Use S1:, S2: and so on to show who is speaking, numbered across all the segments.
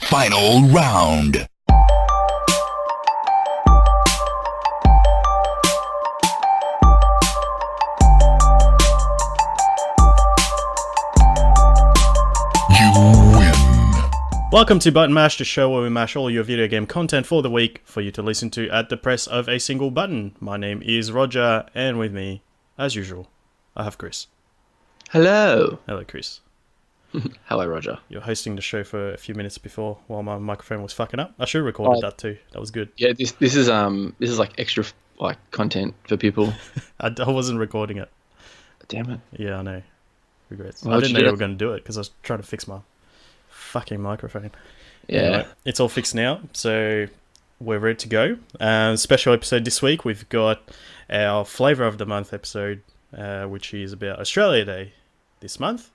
S1: Final round. You win.
S2: Welcome to Button Mash, the show where we mash all your video game content for the week for you to listen to at the press of a single button. My name is Roger, and with me, as usual, I have Chris.
S3: Hello.
S2: Hello, Chris.
S3: Hello, Roger.
S2: You're hosting the show for a few minutes before while my microphone was fucking up. I should have recorded that too. That was good.
S3: Yeah, this is like extra like content for people.
S2: I wasn't recording it.
S3: Damn it.
S2: Yeah, I know. Regrets.
S3: Well,
S2: I didn't know
S3: you
S2: you were going to do it because I was trying to fix my fucking microphone.
S3: Yeah.
S2: Anyway, it's all fixed now, so we're ready to go. Special episode this week. We've got our Flavour of the Month episode, which is about Australia Day this month.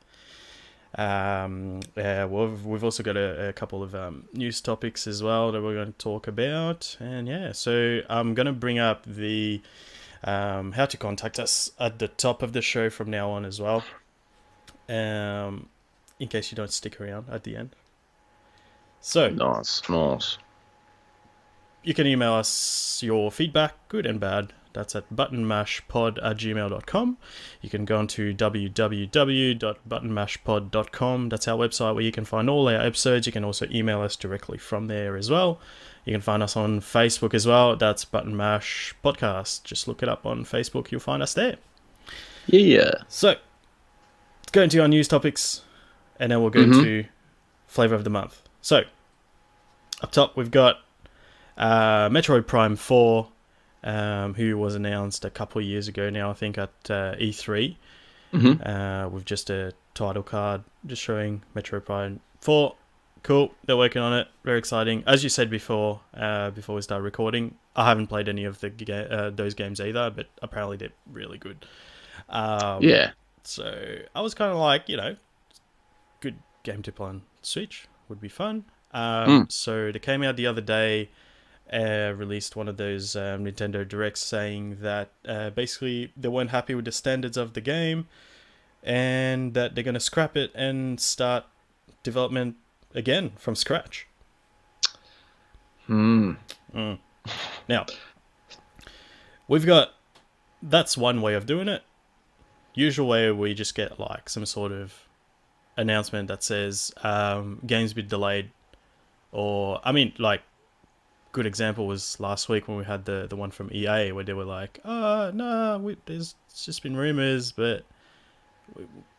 S2: We've also got a couple of news topics as well that we're going to talk about, and yeah, so I'm going to bring up the how to contact us at the top of the show from now on as well, in case you don't stick around at the end. So
S3: Nice.
S2: you can email us your feedback, good and bad. That's at buttonmashpod@gmail.com. You can go on to www.buttonmashpod.com. That's our website where you can find all our episodes. You can also email us directly from there as well. You can find us on Facebook as well. That's Button Mash Podcast. Just look it up on Facebook. You'll find us there.
S3: Yeah.
S2: So let's go into our news topics, and then we'll go into Flavour of the Month. So up top, we've got Metroid Prime 4. Who was announced a couple of years ago now, I think, at E3, with just a title card just showing Metroid Prime 4. Cool, they're working on it, very exciting. As you said before we started recording, I haven't played any of those games either, but apparently they're really good.
S3: Yeah.
S2: So I was kind of like, good game to play on Switch, would be fun. So they came out the other day, released one of those Nintendo Directs saying that basically they weren't happy with the standards of the game and that they're going to scrap it and start development again from scratch. Now, that's one way of doing it. Usual way we just get like some sort of announcement that says games be delayed, or good example was last week when we had the one from EA where they were like, it's just been rumors, but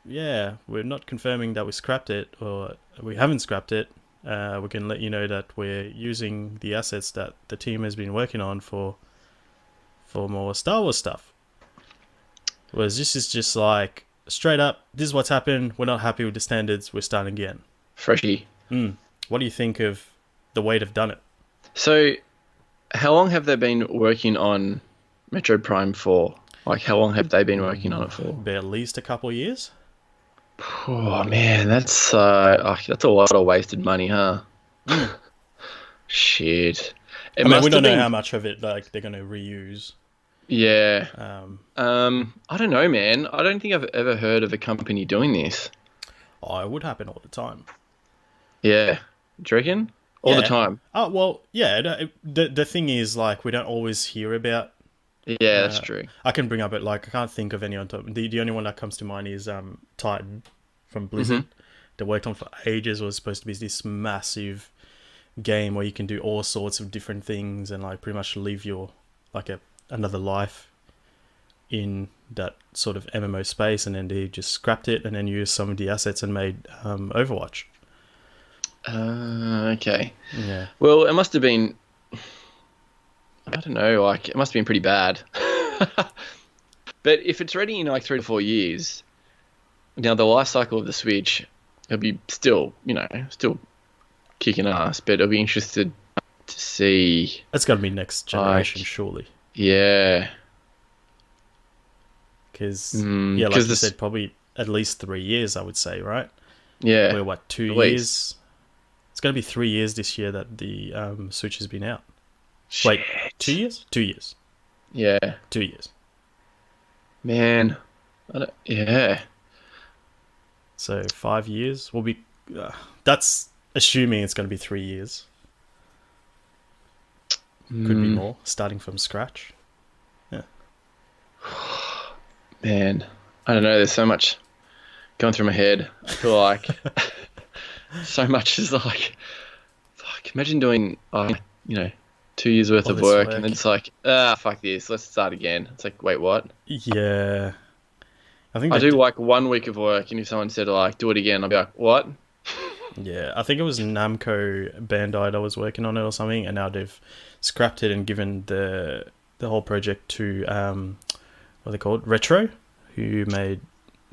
S2: we're not confirming that we scrapped it or we haven't scrapped it. We can let you know that we're using the assets that the team has been working on for more Star Wars stuff. Whereas this is just like straight up, this is what's happened, we're not happy with the standards, we're starting again.
S3: Freshie.
S2: What do you think of the way they've done it?
S3: So, how long have they been working on Metroid Prime 4? Like, how long have they been working on it for?
S2: At least a couple of years.
S3: Oh, man, that's a lot of wasted money, huh? Shit.
S2: We don't know how much of it like they're going to reuse.
S3: Yeah. I don't know, man. I don't think I've ever heard of a company doing this.
S2: Oh, it would happen all the time.
S3: Yeah. Do you reckon? All the time.
S2: Oh, well, yeah. The thing is, like, we don't always hear about.
S3: Yeah, that's true.
S2: I can bring up it, like, I can't think of any on top. The only one that comes to mind is Titan from Blizzard. They worked on for ages. It was supposed to be this massive game where you can do all sorts of different things and, like, pretty much live your, like, another life in that sort of MMO space. And then they just scrapped it and then used some of the assets and made Overwatch.
S3: Okay.
S2: Yeah.
S3: Well, it must have been, I don't know, like, it must have been pretty bad. But if it's ready in like 3 to 4 years, now the life cycle of the Switch, it'll be still kicking ass, but I'll be interested to see.
S2: It's got to be next generation, surely.
S3: Yeah.
S2: Because, like you said, probably at least 3 years, I would say, right?
S3: Yeah.
S2: We're, 2 years? It's going to be 3 years this year that the Switch has been out.
S3: Shit.
S2: Wait, 2 years? 2 years.
S3: Yeah.
S2: 2 years.
S3: Man. Yeah.
S2: So 5 years will be... that's assuming it's going to be 3 years. Could be more, starting from scratch. Yeah.
S3: Man, I don't know. There's so much going through my head. I feel like so much is like, fuck. Imagine doing, 2 years worth
S2: All
S3: of
S2: this
S3: work,
S2: work.
S3: and then it's like, fuck this. Let's start again. It's like, wait, what?
S2: Yeah. I think
S3: I
S2: they
S3: do like 1 week of work, and if someone said like, do it again, I'll be like, what?
S2: Yeah, I think it was Namco Bandai that was working on it or something, and now they've scrapped it and given the whole project to what are they called? Retro, who made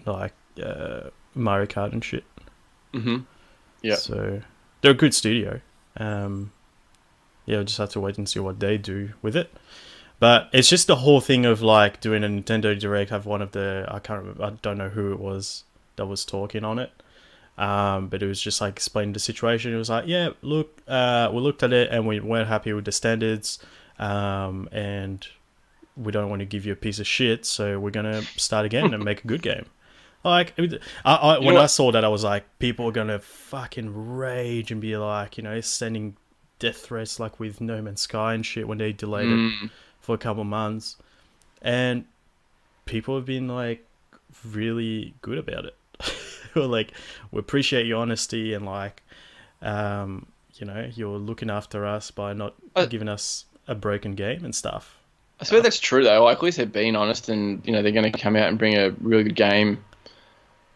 S2: like Mario Kart and shit.
S3: Mm-hmm. Yeah.
S2: So they're a good studio. Yeah, we'll just have to wait and see what they do with it. But it's just the whole thing of like doing a Nintendo Direct. Have one of the I don't know who it was that was talking on it. But it was just like explaining the situation. It was like, yeah, look, we looked at it and we weren't happy with the standards, and we don't want to give you a piece of shit, so we're gonna start again and make a good game. Like, when I saw that, I was like, people are gonna fucking rage and be like, sending death threats like with No Man's Sky and shit when they delayed it for a couple months, and people have been like really good about it. Like, we appreciate your honesty and like, you're looking after us by not giving us a broken game and stuff.
S3: I suppose that's true though. Like, at least they're being honest, and they're going to come out and bring a really good game.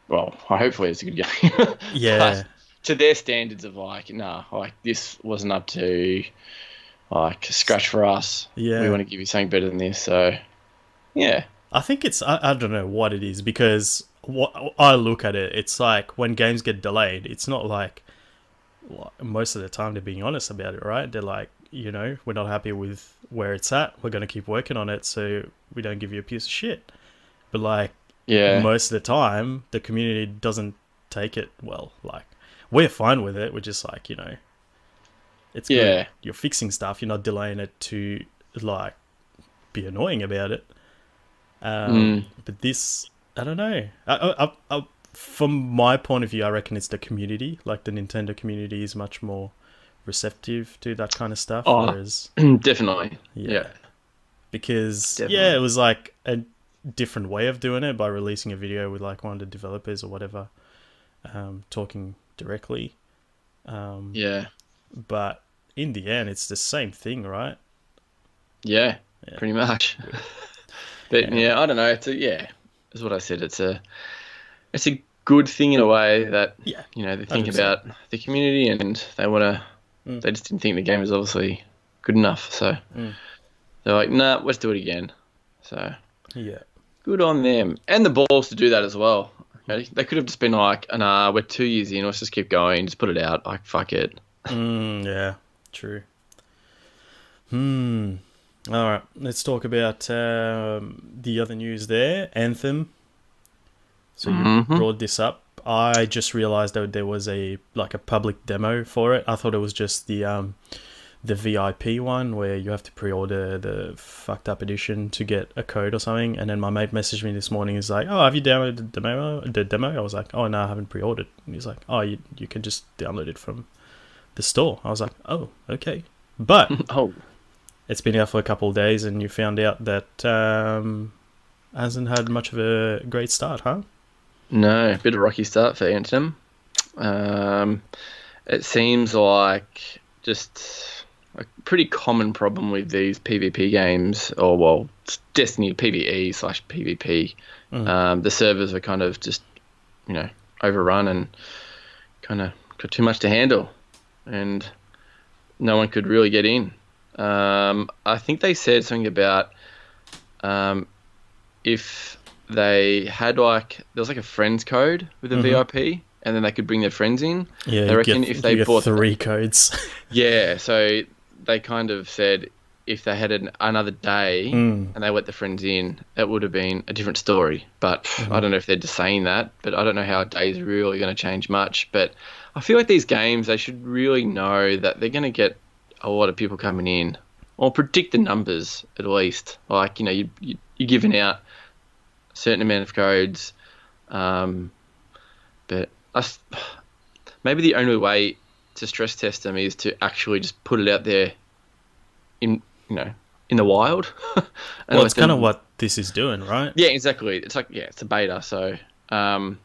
S3: Well, hopefully it's a good game.
S2: Yeah.
S3: But to their standards of like, like this wasn't up to like scratch for us.
S2: Yeah.
S3: We want to give you something better than this. So, yeah.
S2: I think it's I don't know what it is, because what I look at it, it's like when games get delayed, it's not like most of the time they're being honest about it, right? They're like, we're not happy with where it's at. We're going to keep working on it, so we don't give you a piece of shit. But like, most of the time, the community doesn't take it well. Like, we're fine with it. We're just like, it's good. You're fixing stuff. You're not delaying it to like be annoying about it. But this, I don't know. I, from my point of view, I reckon it's the community. Like, the Nintendo community is much more receptive to that kind of stuff. Whereas,
S3: definitely,
S2: because
S3: definitely.
S2: it was like a different way of doing it by releasing a video with like one of the developers or whatever, talking directly. But in the end, it's the same thing, right?
S3: Yeah. Pretty much. But I don't know. It's what I said. It's a good thing in a way that they think 100%. About the community, and they want to. They just didn't think the game was obviously good enough, so they're like, nah, let's do it again. So good on them, and the balls to do that as well. They could have just been like, nah, we're 2 years in, let's just keep going, just put it out. Like, fuck it.
S2: Yeah, true. All right, let's talk about the other news there. Anthem. So you brought this up. I just realized that there was a public demo for it. I thought it was just the VIP one where you have to pre-order the fucked up edition to get a code or something. And then my mate messaged me this morning. He's like, "Oh, have you downloaded the demo?" I was like, "Oh no, I haven't pre-ordered." And he's like, "Oh, you can just download it from the store." I was like, "Oh, okay," but it's been out for a couple of days, and you found out that hasn't had much of a great start, huh?
S3: No, a bit of a rocky start for Anthem. It seems like just a pretty common problem with these PvP games, or well, Destiny PvE/PvP. The servers are kind of just, overrun and kind of got too much to handle, and no one could really get in. I think they said something about if they had there was like a friends code with a VIP, and then they could bring their friends in. Yeah, they reckon if they bought
S2: 3 codes.
S3: So they kind of said if they had another day and they let the friends in, it would have been a different story. But I don't know if they're just saying that, but I don't know how a day is really going to change much. But I feel like these games, they should really know that they're going to get a lot of people coming in, or predict the numbers at least. Like, you're giving out a certain amount of codes, but maybe the only way to stress test them is to actually just put it out there in in the wild. And
S2: Well, it's
S3: let them-
S2: kind of what this is doing, right?
S3: Yeah, exactly. It's like it's a beta, so and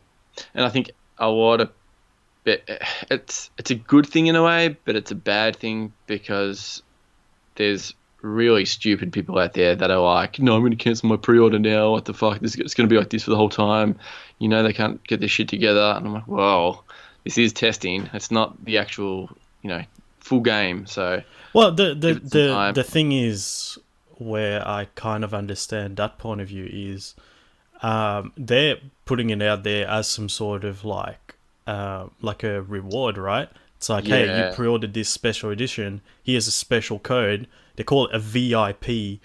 S3: I think a lot of it's a good thing in a way, but it's a bad thing because there's really stupid people out there that are like, no, I'm going to cancel my pre-order now. What the fuck? It's going to be like this for the whole time. They can't get this shit together. And I'm like, well, this is testing. It's not the actual, full game. So,
S2: Well,
S3: give it some time.
S2: the thing is, where I kind of understand that point of view is, they're putting it out there as some sort of like a reward, right? It's like, hey,
S3: Yeah.
S2: you pre-ordered this special edition. Here's a special code. They call it a VIP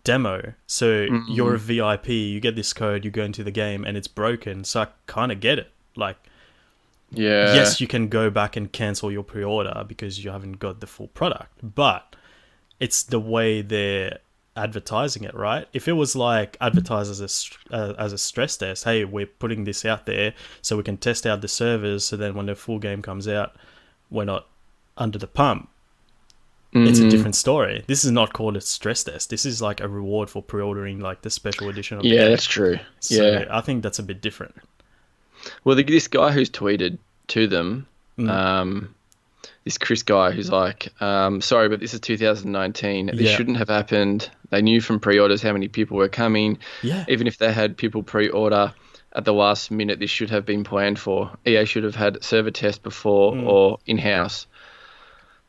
S2: demo. So you're a VIP. You get this code. You go into the game, and it's broken. So I kind of get it. Like,
S3: yeah.
S2: yes, you can go back and cancel your pre-order because you haven't got the full product, but it's the way they're advertising it, right? If it was like advertised as a stress test, hey, we're putting this out there so we can test out the servers, so then when the full game comes out, we're not under the pump. It's a different story. This is not called a stress test. This is like a reward for pre-ordering like the special edition of the
S3: Yeah,
S2: game.
S3: that's true.
S2: So
S3: Yeah.
S2: I think that's a bit different.
S3: Well, this guy who's tweeted to them, this Chris guy who's like, sorry, but this is 2019. This
S2: Yeah.
S3: shouldn't have happened. They knew from pre-orders how many people were coming.
S2: Yeah.
S3: Even if they had people pre-order at the last minute, this should have been planned for. EA should have had server test before or in-house.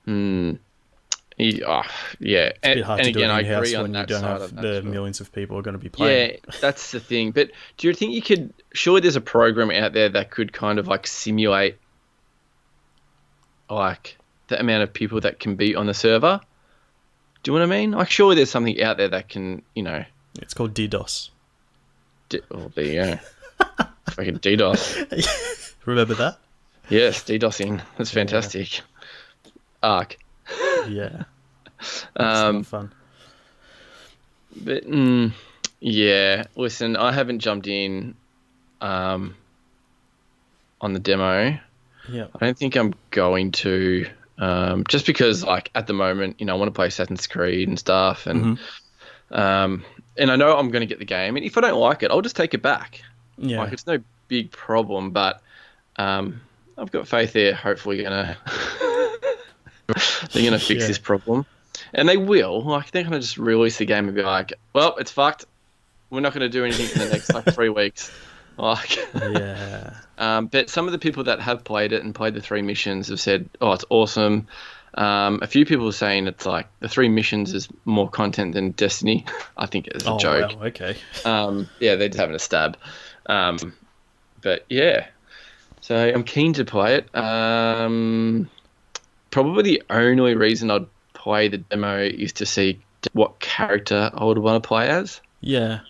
S3: Yeah.
S2: It's a bit hard to do it
S3: I
S2: in-house
S3: agree on
S2: when you
S3: that
S2: don't
S3: side
S2: have
S3: of that
S2: the
S3: as well.
S2: millions of people who are going to be playing.
S3: Yeah, that's the thing. But do you think you could? Surely there's a program out there that could kind of like simulate, like the amount of people that can be on the server. Do you know what I mean? Like, surely there's something out there that can,
S2: It's called DDoS.
S3: Oh, there you go. Fucking DDoS.
S2: Remember that?
S3: Yes, DDoSing. That's fantastic. Arc.
S2: Yeah. It's
S3: Um,
S2: not fun.
S3: But yeah, listen, I haven't jumped in on the demo.
S2: Yeah.
S3: I don't think I'm going to, just because, like, at the moment, I want to play Assassin's Creed and stuff, and I know I'm going to get the game, and if I don't like it, I'll just take it back.
S2: Yeah.
S3: Like, it's no big problem, but I've got faith they're hopefully gonna fix
S2: Yeah.
S3: this problem, and they will. Like, they're gonna just release the game and be like, well, it's fucked. We're not gonna do anything for the next like 3 weeks. Like,
S2: Yeah.
S3: but some of the people that have played it and played the 3 missions have said, oh, it's awesome. A few people are saying it's like the 3 missions is more content than Destiny. I think it's a joke.
S2: Wow, okay.
S3: Yeah, they're just having a stab. But yeah, so I'm keen to play it. Probably the only reason I'd play the demo is to see what character I would want to play as.
S2: Yeah.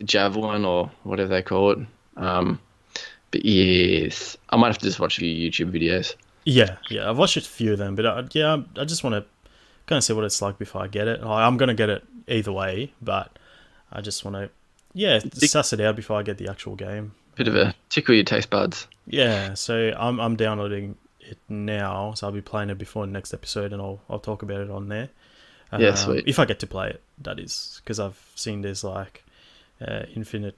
S3: Javelin or whatever they call it. But yes, I might have to just watch a few YouTube videos.
S2: Yeah. Yeah. I've watched a few of them, but I just want to kind of see what it's like before I get it. I'm going to get it either way, but I just want to, suss it out before I get the actual game.
S3: Bit of a tickle your taste buds.
S2: Yeah. So I'm downloading it now, so I'll be playing it before the next episode, and I'll talk about it on there.
S3: Yeah, sweet.
S2: If I get to play it, that is, because I've seen there's like infinite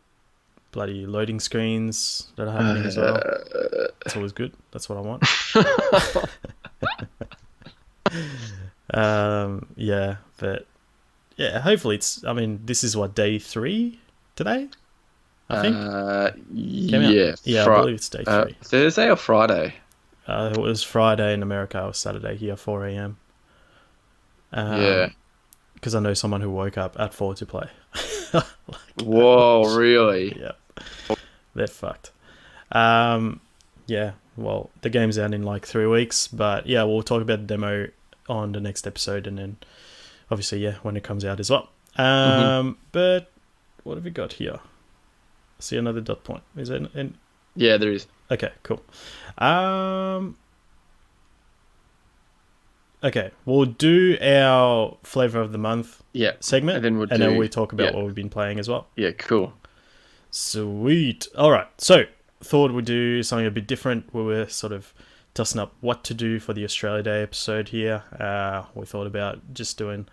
S2: bloody loading screens that are happening as well. It's always good. That's what I want. Yeah, but yeah, hopefully it's. I mean, this is what, day 3 today, I think. Came out.
S3: Yeah,
S2: Yeah, I believe it's day 3.
S3: Thursday or Friday?
S2: It was Friday in America. It was Saturday here, 4 a.m.
S3: Yeah.
S2: Because I know someone who woke up at 4 to play.
S3: Whoa, really?
S2: Yeah. They're fucked. Yeah, well, the game's out in like 3 weeks, but yeah, we'll talk about the demo on the next episode, and then obviously, yeah, when it comes out as well. But what have we got here? I see another dot point. Is it?
S3: Yeah, there is.
S2: Okay, cool. Okay, we'll do our Flavour of the Month
S3: Yeah.
S2: segment,
S3: And then
S2: we talk about what we've been playing as well.
S3: Yeah, cool.
S2: Sweet. All right, so thought we'd do something a bit different, where we're sort of tossing up what to do for the Australia Day episode here. We thought about just doing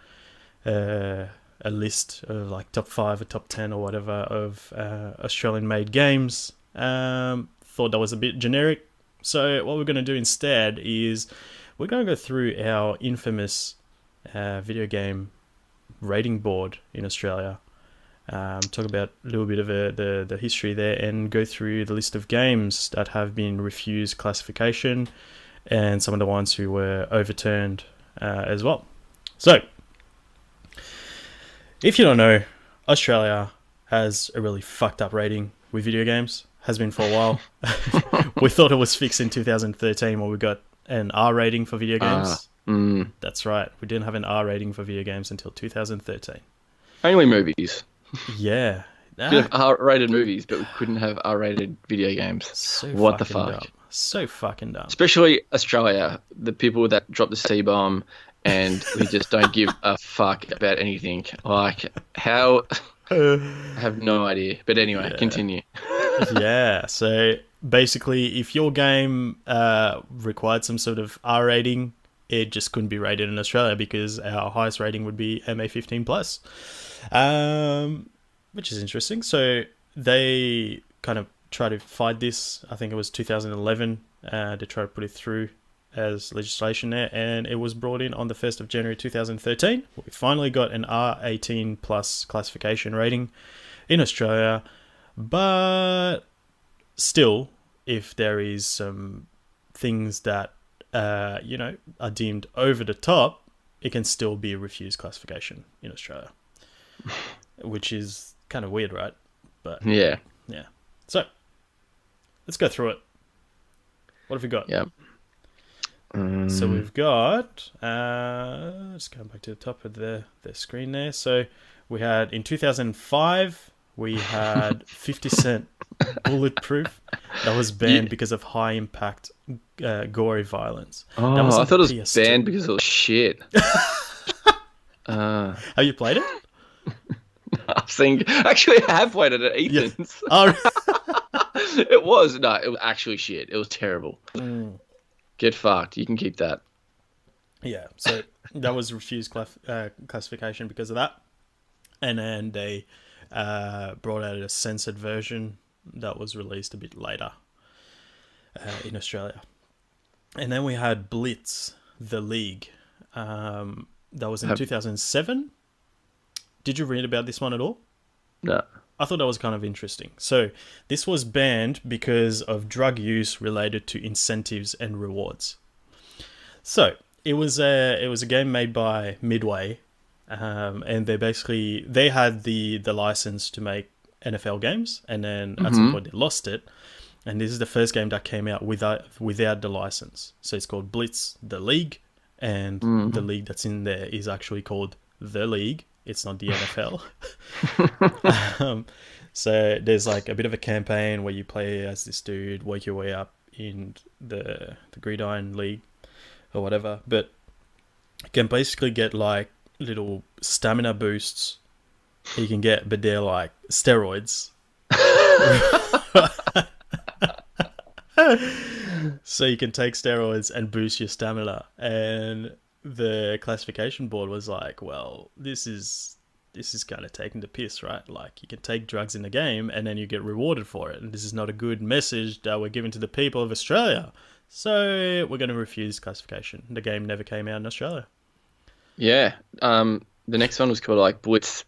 S2: a list of like top 5 or top 10 or whatever of Australian-made games. Thought that was a bit generic. So what we're going to do instead is we're going to go through our infamous video game rating board in Australia. Talk about a little bit of the history there and go through the list of games that have been refused classification and some of the ones who were overturned as well. So, if you don't know, Australia has a really fucked up rating with video games. Has been for a while. We thought it was fixed in 2013 when we got an R rating for video games. That's right. We didn't have an R rating for video games until 2013.
S3: Only movies.
S2: Yeah.
S3: We could have R-rated movies, but we couldn't have R-rated video games.
S2: So
S3: what the
S2: fucking
S3: fuck?
S2: dumb. So fucking dumb.
S3: Especially Australia, the people that drop the C-bomb and we just don't give a fuck about anything. Like, how... I have no idea. But anyway, continue.
S2: Yeah, so basically, if your game required some sort of R rating, it just couldn't be rated in Australia because our highest rating would be MA15+. Which is interesting. So they kind of try to fight this. I think it was 2011. They try to put it through as legislation there, and it was brought in on the 1st of January 2013. We finally got an R18 plus classification rating in Australia, but still, if there is some things that are deemed over the top, it can still be a refused classification in Australia, which is kind of weird, right? But
S3: yeah.
S2: So let's go through it. What have we got?
S3: Yeah.
S2: So we've got, just going back to the top of the screen there. So we had, in 2005, we had 50 Cent Bulletproof. That was banned because of high impact, gory violence.
S3: Oh,
S2: that was
S3: I thought it was
S2: PS2.
S3: banned because it was shit.
S2: Have you played it?
S3: Actually, I have played it at Ethan's.
S2: Yeah.
S3: It was actually shit. It was terrible. Get fucked. You can keep that.
S2: Yeah, so that was refused classification because of that. And then they brought out a censored version that was released a bit later in Australia. And then we had Blitz, the League. That was in 2007. Did you read about this one at all?
S3: No.
S2: I thought that was kind of interesting. So this was banned because of drug use related to incentives and rewards. So it was a game made by Midway, and they had the license to make NFL games, and then at some point they lost it. And this is the first game that came out without the license. So it's called Blitz the League, and the league that's in there is actually called The League. It's not the NFL. So there's like a bit of a campaign where you play as this dude, work your way up in the Gridiron League or whatever. But you can basically get like little stamina boosts you can get, but they're like steroids. So you can take steroids and boost your stamina. And the classification board was like, well, this is kind of taking the piss, right? Like, you can take drugs in the game and then you get rewarded for it, and this is not a good message that we're giving to the people of Australia, so we're going to refuse classification. The game never came out in Australia.
S3: Yeah. The next one was called like Blitz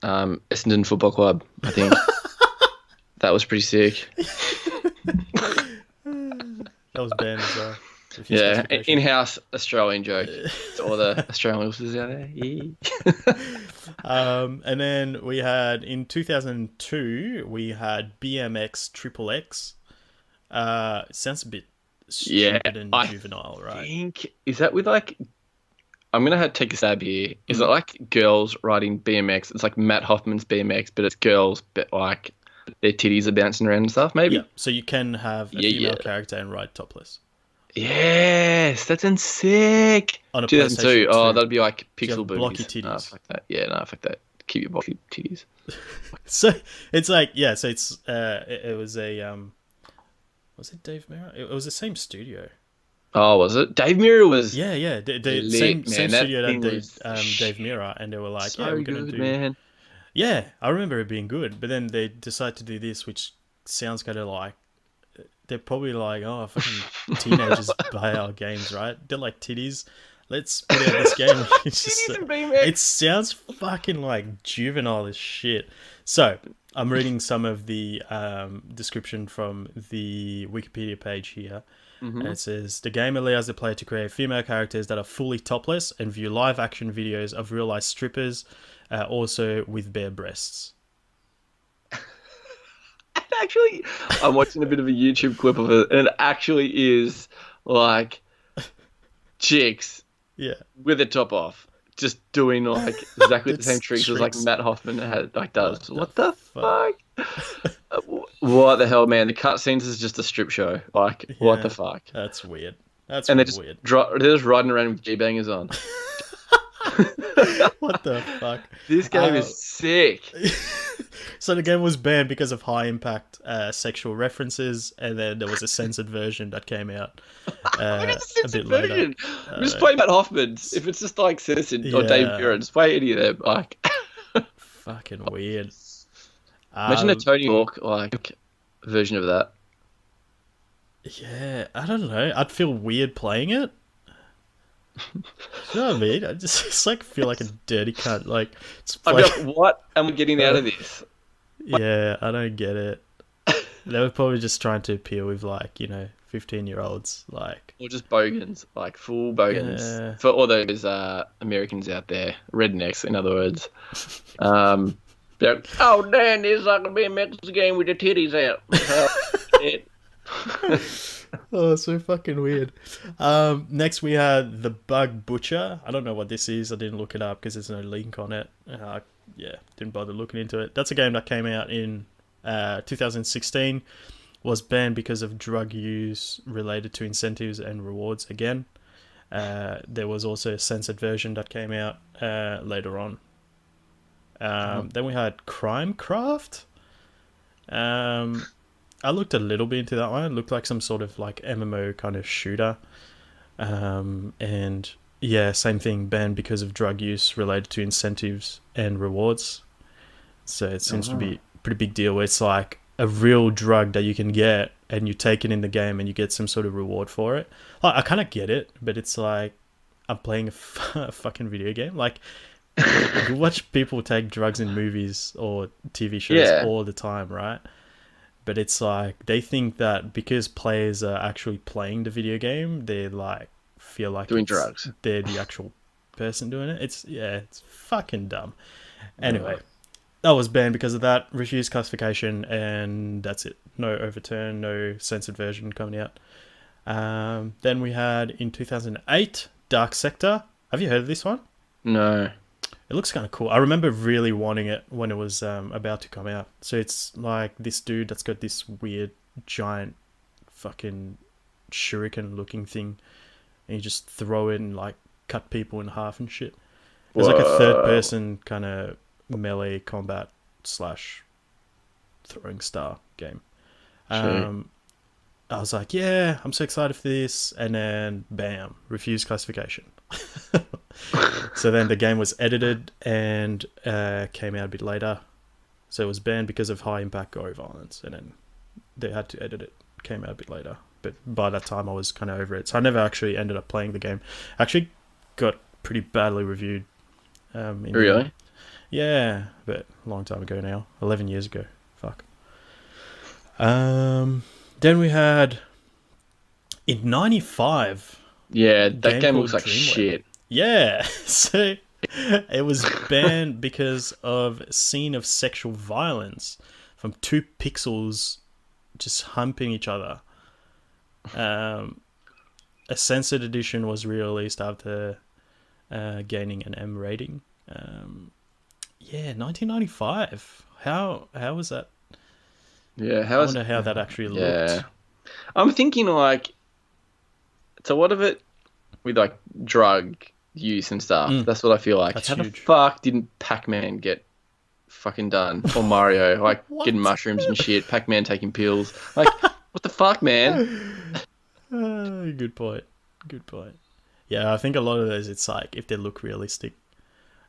S3: Essendon Football Club, I think. That was pretty sick.
S2: That was banned as well.
S3: Yeah, in-house Australian joke to all the Australian listeners out there. Yeah.
S2: And then we had, in 2002, we had BMX Triple X. It sounds a bit stupid and juvenile, right?
S3: Is that with like... I'm going to take a stab here. Is it like girls riding BMX? It's like Matt Hoffman's BMX, but it's girls, but like their titties are bouncing around and stuff, maybe?
S2: Yeah, so you can have a female character and ride topless.
S3: Yes, that sounds sick.
S2: On a
S3: 2002. Oh,
S2: 2,
S3: that'd be like pixel boobies.
S2: blocky titties.
S3: No, fuck that. Yeah, no, fuck that. Keep your blocky titties.
S2: So it's like, yeah. So it's it was a was it Dave Merritt? It was the same studio.
S3: Oh, was it? Dave Mirra was
S2: Yeah, yeah. The
S3: lit,
S2: same
S3: man. That
S2: studio
S3: thing
S2: that did
S3: was
S2: Dave Mirra, and they were like, yeah,
S3: so
S2: we're gonna
S3: good,
S2: do.
S3: man.
S2: Yeah, I remember it being good, but then they decide to do this, which sounds kind of like they're probably like, oh, fucking teenagers buy our games, right? They're like titties. Let's put out this game. It's just,
S3: Titties and BMX.
S2: it sounds fucking like juvenile as shit. So I'm reading some of the description from the Wikipedia page here. And it says the game allows the player to create female characters that are fully topless and view live action videos of real life strippers, also with bare breasts.
S3: Actually, I'm watching a bit of a YouTube clip of it, and it actually is like chicks
S2: Yeah.
S3: with the top off, just doing like exactly the same
S2: It's
S3: tricks as like
S2: tricks.
S3: Matt Hoffman does. What the
S2: fuck?
S3: fuck? What the hell, man? The cutscenes is just a strip show. Like, what the
S2: Yeah,
S3: fuck?
S2: That's weird. That's
S3: And
S2: real weird.
S3: they're just riding around with G-bangers on.
S2: What the fuck?
S3: This game is sick.
S2: So the game was banned because of high impact sexual references, and then there was a censored version that came out
S3: Look at the
S2: a bit
S3: censored
S2: later.
S3: version. Just play Matt Hoffman. If it's just like censored or Dave
S2: Yeah.
S3: Mirra, just play any of them. Like,
S2: Fucking weird.
S3: imagine a Tony Hawk like version of that.
S2: Yeah, I don't know. I'd feel weird playing it. You know what I mean? I just like feel like a dirty cunt. Like, just
S3: I'd
S2: play...
S3: be like, what am I getting out of this?
S2: Yeah, I don't get it. They were probably just trying to appeal with 15-year-olds. Like,
S3: Or just bogans, like full bogans.
S2: Yeah.
S3: For all those Americans out there, rednecks, in other words. They're, oh, Dan, there's like a BMX game with the titties out.
S2: oh, so fucking weird. Next we had The Bug Butcher. I don't know what this is. I didn't look it up because there's no link on it. Didn't bother looking into it. That's a game that came out in 2016. Was banned because of drug use related to incentives and rewards again. There was also a censored version that came out later on. Then we had Crimecraft. I looked a little bit into that one. It looked like some sort of like MMO kind of shooter. And yeah, same thing, banned because of drug use related to incentives and rewards. So it seems to be a pretty big deal where it's like a real drug that you can get and you take it in the game and you get some sort of reward for it. Like, I kind of get it, but it's like I'm playing a fucking video game. Like, you watch people take drugs in movies or TV shows all the time, right? But it's like they think that because players are actually playing the video game, they like feel like
S3: doing drugs.
S2: They're the actual person doing it. It's fucking dumb. Anyway, that was banned because of that. Refused classification, and that's it. No overturn, no censored version coming out. Then we had in 2008 Dark Sector. Have you heard of this one?
S3: No.
S2: It looks kind of cool. I remember really wanting it when it was about to come out. So it's like this dude that's got this weird giant fucking shuriken looking thing, and you just throw it and like cut people in half and shit. It's like a third person kind of melee combat / throwing star game. I was like, yeah, I'm so excited for this, and then bam, refused classification. So then the game was edited and came out a bit later. So it was banned because of high impact gore violence, and then they had to edit it. Came out a bit later, but by that time I was kind of over it. So I never actually ended up playing the game. Actually got pretty badly reviewed.
S3: Really?
S2: Yeah, but a long time ago now. 11 years ago. Fuck. Then we had in 95.
S3: Yeah, that game
S2: called
S3: looks like
S2: Dreamway.
S3: shit.
S2: Yeah, so it was banned because of a scene of sexual violence from 2 pixels just humping each other. A censored edition was re-released after gaining an M rating. 1995. How was that?
S3: Yeah,
S2: I wonder how that actually looked.
S3: Yeah, I'm thinking like, so what of it with like drug use and stuff? That's what I feel like.
S2: That's
S3: how
S2: huge.
S3: the fuck didn't Pac-Man get fucking done? Or Mario, like getting mushrooms and shit. Pac-Man taking pills. Like, what the fuck, man?
S2: Good point. Good point. Yeah, I think a lot of those, it's like if they look realistic.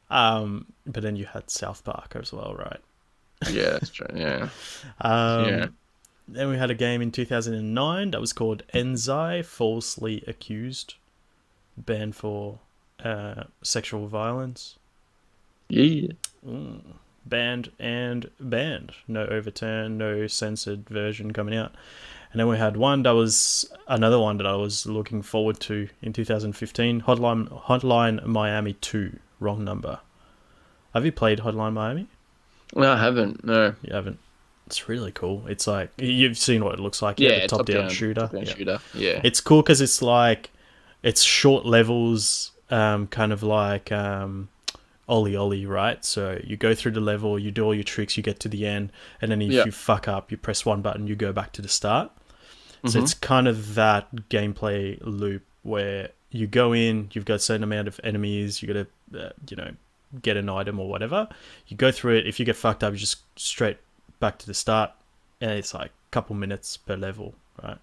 S2: But then you had South Park as well, right?
S3: Yeah, that's true. Yeah.
S2: Yeah. Then we had a game in 2009 that was called Enzai, Falsely Accused, banned for sexual violence.
S3: Yeah.
S2: Banned and banned. No overturn, no censored version coming out. And then we had another one that I was looking forward to in 2015, Hotline Miami 2, wrong number. Have you played Hotline Miami?
S3: No, I haven't. No.
S2: You haven't. It's really cool. It's like, you've seen what it looks like.
S3: Yeah,
S2: The top-down shooter.
S3: Top-down shooter. Yeah.
S2: It's cool because it's like, it's short levels, kind of like Ollie Ollie, right? So you go through the level, you do all your tricks, you get to the end, and then if you fuck up, you press one button, you go back to the start. So it's kind of that gameplay loop where you go in, you've got a certain amount of enemies, you got to, get an item or whatever. You go through it. If you get fucked up, you just straight back to the start, and it's like a couple minutes per level, right?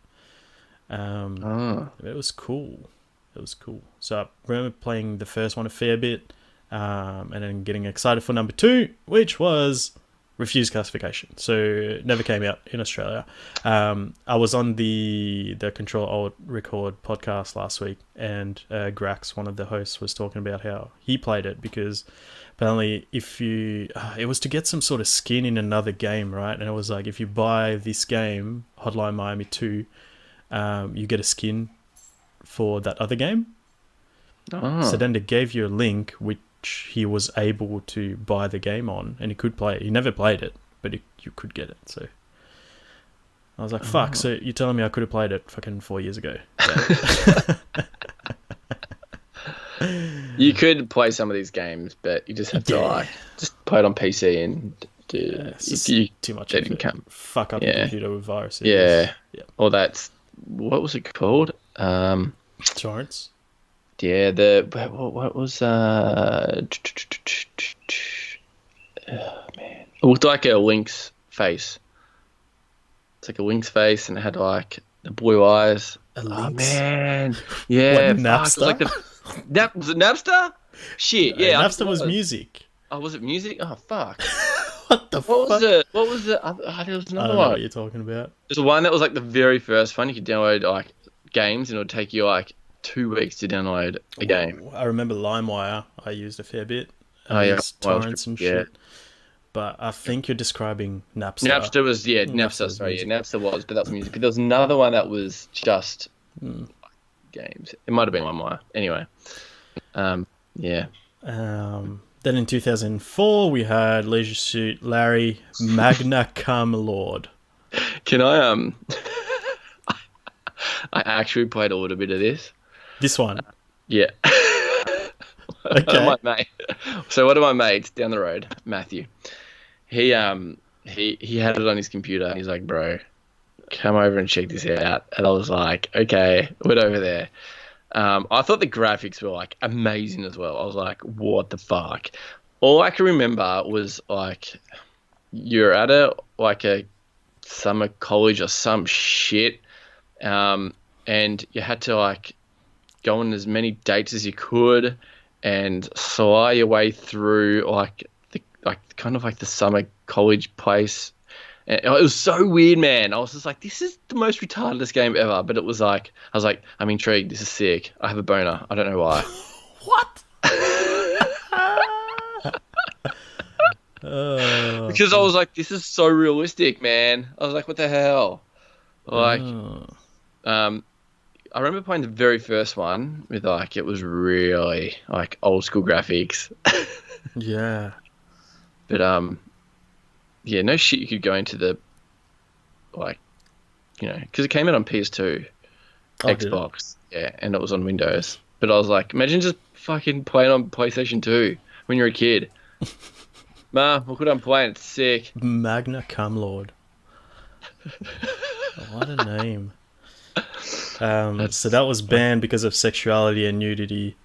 S2: It was cool. It was cool. So I remember playing the first one a fair bit, and then getting excited for number 2, which was refused classification. So never came out in Australia. I was on the Control Alt Record podcast last week, and Grax, one of the hosts, was talking about how he played it because apparently it was to get some sort of skin in another game, right? And it was like, if you buy this game, Hotline Miami 2, you get a skin for that other game. So then they gave you a link which he was able to buy the game on, and he could play it. He never played it, but you could get it. So I was like, fuck, so you're telling me I could have played it fucking 4 years ago? Yeah.
S3: You could play some of these games, but you just have to just play it on PC and
S2: too much effort. Fuck up your computer with viruses.
S3: Yeah. Or that's, what was it called?
S2: Torrents.
S3: Yeah, what was oh, man. It looked like a lynx face. It's like a lynx face, and it had like the blue eyes.
S2: A lynx?
S3: Oh man, yeah.
S2: What, Napster?
S3: Was it Napster? Shit, yeah.
S2: Napster was music.
S3: Oh, was it music? Oh fuck.
S2: What the fuck?
S3: What was it? There was
S2: I
S3: another
S2: don't know
S3: one.
S2: what you're talking about.
S3: There's one that was like the very first one. You could download like games, and it would take you like 2 weeks to download a game.
S2: I remember LimeWire. I used a fair bit. Torrents and shit. But I think you're describing Napster.
S3: Napster was Napster. Sorry, Napster was, but that was music. But there was another one that was just games. It might have been LimeWire. Anyway, yeah.
S2: Then in 2004 we had Leisure Suit Larry, Magna Cum Lord.
S3: Can I I actually played a little bit of this.
S2: This one?
S3: Yeah.
S2: Okay.
S3: So one of my mates down the road, Matthew, he had it on his computer, and he's like, bro, come over and check this out. And I was like, okay, went over there. I thought the graphics were like amazing as well. I was like, what the fuck? All I can remember was like, you're at a summer college or some shit, and you had to like go on as many dates as you could and sly your way through the summer college place. And it was so weird, man. I was just like, this is the most retardedest game ever. But it was like, I was like, I'm intrigued. This is sick. I have a boner. I don't know why.
S2: What?
S3: Because I was like, this is so realistic, man. I was like, what the hell? Like, I remember playing the very first one with like, it was really like old school graphics.
S2: Yeah.
S3: But yeah, no shit. You could go into the because it came out on PS2, Xbox, and it was on Windows. But I was like, imagine just fucking playing on PlayStation 2 when you're a kid. Ma, look what I'm playing. It's sick.
S2: Magna Cum Lord. What a name. So that was banned because of sexuality and nudity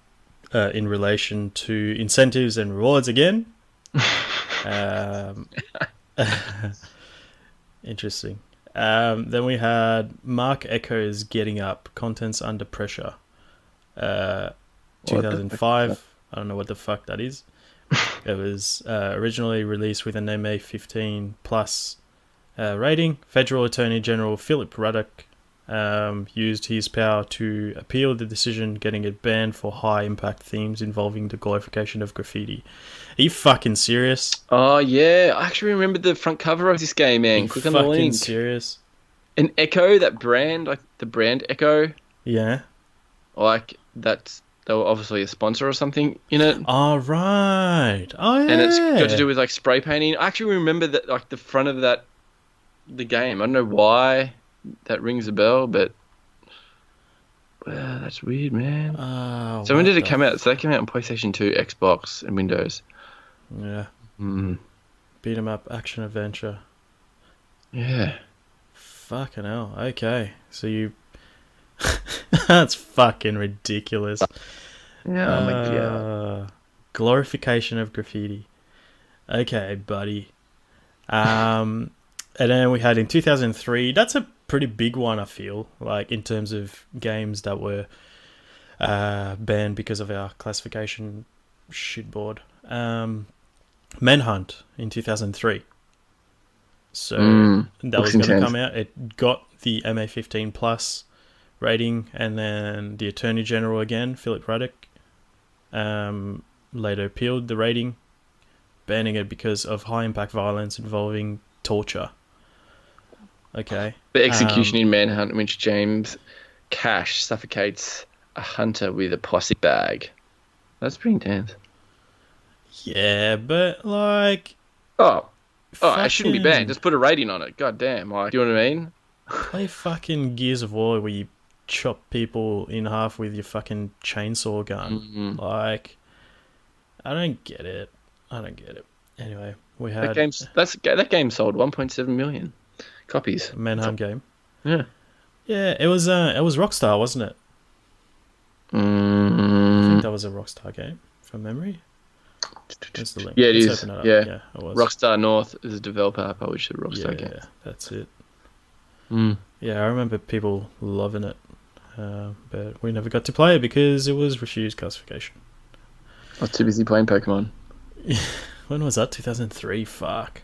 S2: in relation to incentives and rewards again. Interesting. Then we had Mark Echo's Getting Up, Contents Under Pressure. uh,
S3: What the fuck is
S2: 2005. I don't know what the fuck that is. It was originally released with an MA15 plus rating. Federal Attorney General Philip Ruddock used his power to appeal the decision, getting it banned for high-impact themes involving the glorification of graffiti. Are you fucking serious?
S3: Oh, yeah. I actually remember the front cover of this game, man.
S2: Are you
S3: Click on the
S2: fucking
S3: link.
S2: serious?
S3: And Echo, that brand, like the brand Echo,
S2: Yeah.
S3: like they were obviously a sponsor or something in it.
S2: Oh, right. Oh, yeah.
S3: And it's got to do with like spray painting. I actually remember that, like the front of the game. I don't know why that rings a bell, but that's weird, man. So when did it come out? So that came out on PlayStation 2, Xbox, and Windows.
S2: Yeah.
S3: Mm.
S2: Beat 'em up action adventure.
S3: Yeah.
S2: Fucking hell. Okay. So you... That's fucking ridiculous.
S3: Yeah, oh my god.
S2: Glorification of graffiti. Okay, buddy. And then we had in 2003, that's a pretty big one, I feel, like in terms of games that were banned because of our classification shitboard. Manhunt in 2003. So that was going to come out. It got the MA15 plus rating, and then the Attorney General again, Philip Ruddock, later appealed the rating, banning it because of high impact violence involving torture. Okay.
S3: The execution in Manhunt, in which James Cash suffocates a hunter with a plastic bag. That's pretty intense.
S2: Yeah, but like...
S3: Oh, it shouldn't be banned. Just put a rating on it. God damn. Like, do you know what I mean?
S2: Play fucking Gears of War where you chop people in half with your fucking chainsaw gun.
S3: Mm-hmm.
S2: Like, I don't get it. Anyway, we had...
S3: That game sold 1.7 million copies.
S2: Manhunt game.
S3: Yeah.
S2: Yeah, it was Rockstar, wasn't it? I think that was a Rockstar game, from memory. Where's the link?
S3: Yeah, it
S2: Let's
S3: is.
S2: open it up.
S3: Yeah,
S2: it was.
S3: Rockstar North is a developer, publisher of Rockstar games.
S2: Yeah, that's it.
S3: Mm.
S2: Yeah, I remember people loving it, but we never got to play it because it was refused classification.
S3: I was too busy playing Pokemon.
S2: When was that? 2003? Fuck.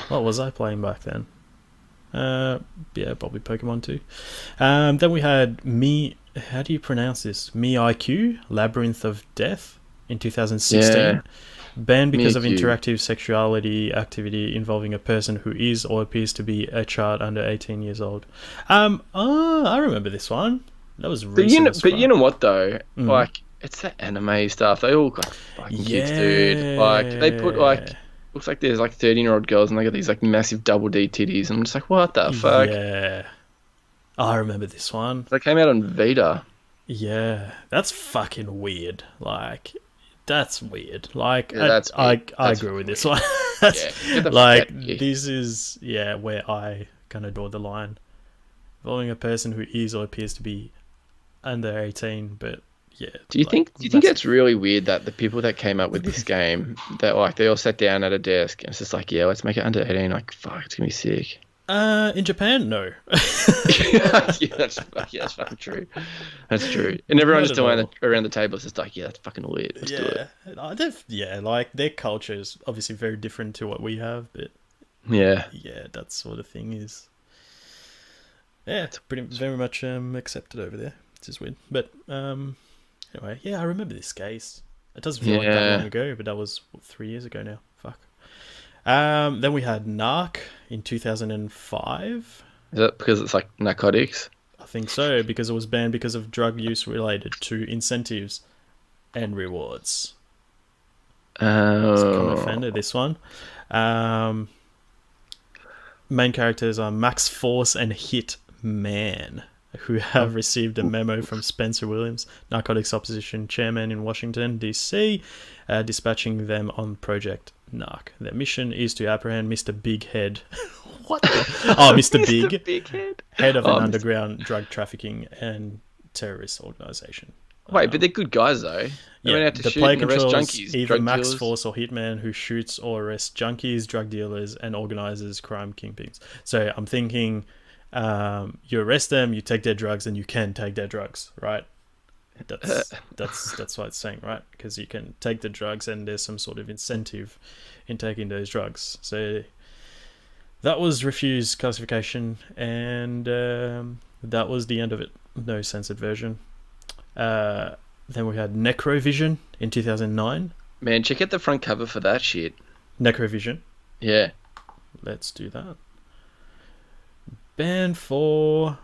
S2: What was I playing back then? Yeah, probably Pokemon too. Then we had how do you pronounce this? MeIQ, Labyrinth of Death in 2016.
S3: Yeah.
S2: Banned because of
S3: MeIQ.
S2: interactive sexuality activity involving a person who is or appears to be a child under 18 years old. I remember this one. That was recent.
S3: But you know what though? Like, it's that anime stuff. They all got fucking kids, dude. Like, they put like, looks like there's like 13-year-old girls and they got these like massive double D titties. And I'm just like, what the fuck?
S2: Yeah. I remember this one.
S3: They came out on Vita.
S2: Yeah, that's fucking weird. Like, that's weird. Like,
S3: Yeah,
S2: I
S3: that's
S2: agree with this one.
S3: Yeah,
S2: Like, this is where I kind of draw the line. Involving a person who is or appears to be under 18, but yeah.
S3: Do you think it's really weird that the people that came up with this game, that like they all sat down at a desk and it's just like, yeah, let's make it under 18. Like, fuck, it's gonna be sick.
S2: In Japan, no.
S3: That's fucking true. That's true. And everyone just around the table is just like, yeah, that's fucking weird. Let's do it.
S2: Like their culture is obviously very different to what we have, but
S3: yeah,
S2: that sort of thing is, it's pretty very much accepted over there. It's just weird, but anyway, I remember this case. It doesn't feel like that long ago, but that was 3 years ago now. Fuck. Then we had Narc in 2005.
S3: Is that because it's like narcotics?
S2: I think so, because it was banned because of drug use related to incentives and rewards.
S3: Oh.
S2: It's common offender, this one. Main characters are Max Force and Hit Man, who have received a memo from Spencer Williams, narcotics opposition chairman in Washington, D.C., dispatching them on Project Narc. Their mission is to apprehend Mr. Big Head. What? Mr. Big.
S3: Big Head.
S2: Head of an underground drug trafficking and terrorist organization.
S3: Wait, but they're good guys though. They went out to
S2: the
S3: shoot
S2: player
S3: and arrest
S2: controls
S3: junkies,
S2: either
S3: drug
S2: Max
S3: dealers.
S2: Force or Hitman, who shoots or arrests junkies, drug dealers, and organizes crime kingpins. So I'm thinking, you arrest them, you take their drugs, and you can take their drugs, right? That's what it's saying, right? Because you can take the drugs, and there's some sort of incentive in taking those drugs. So that was refused classification, and that was the end of it. No censored version. Then we had Necrovision in 2009.
S3: Man, check out the front cover for that shit.
S2: Necrovision.
S3: Yeah.
S2: Let's do that. Banned for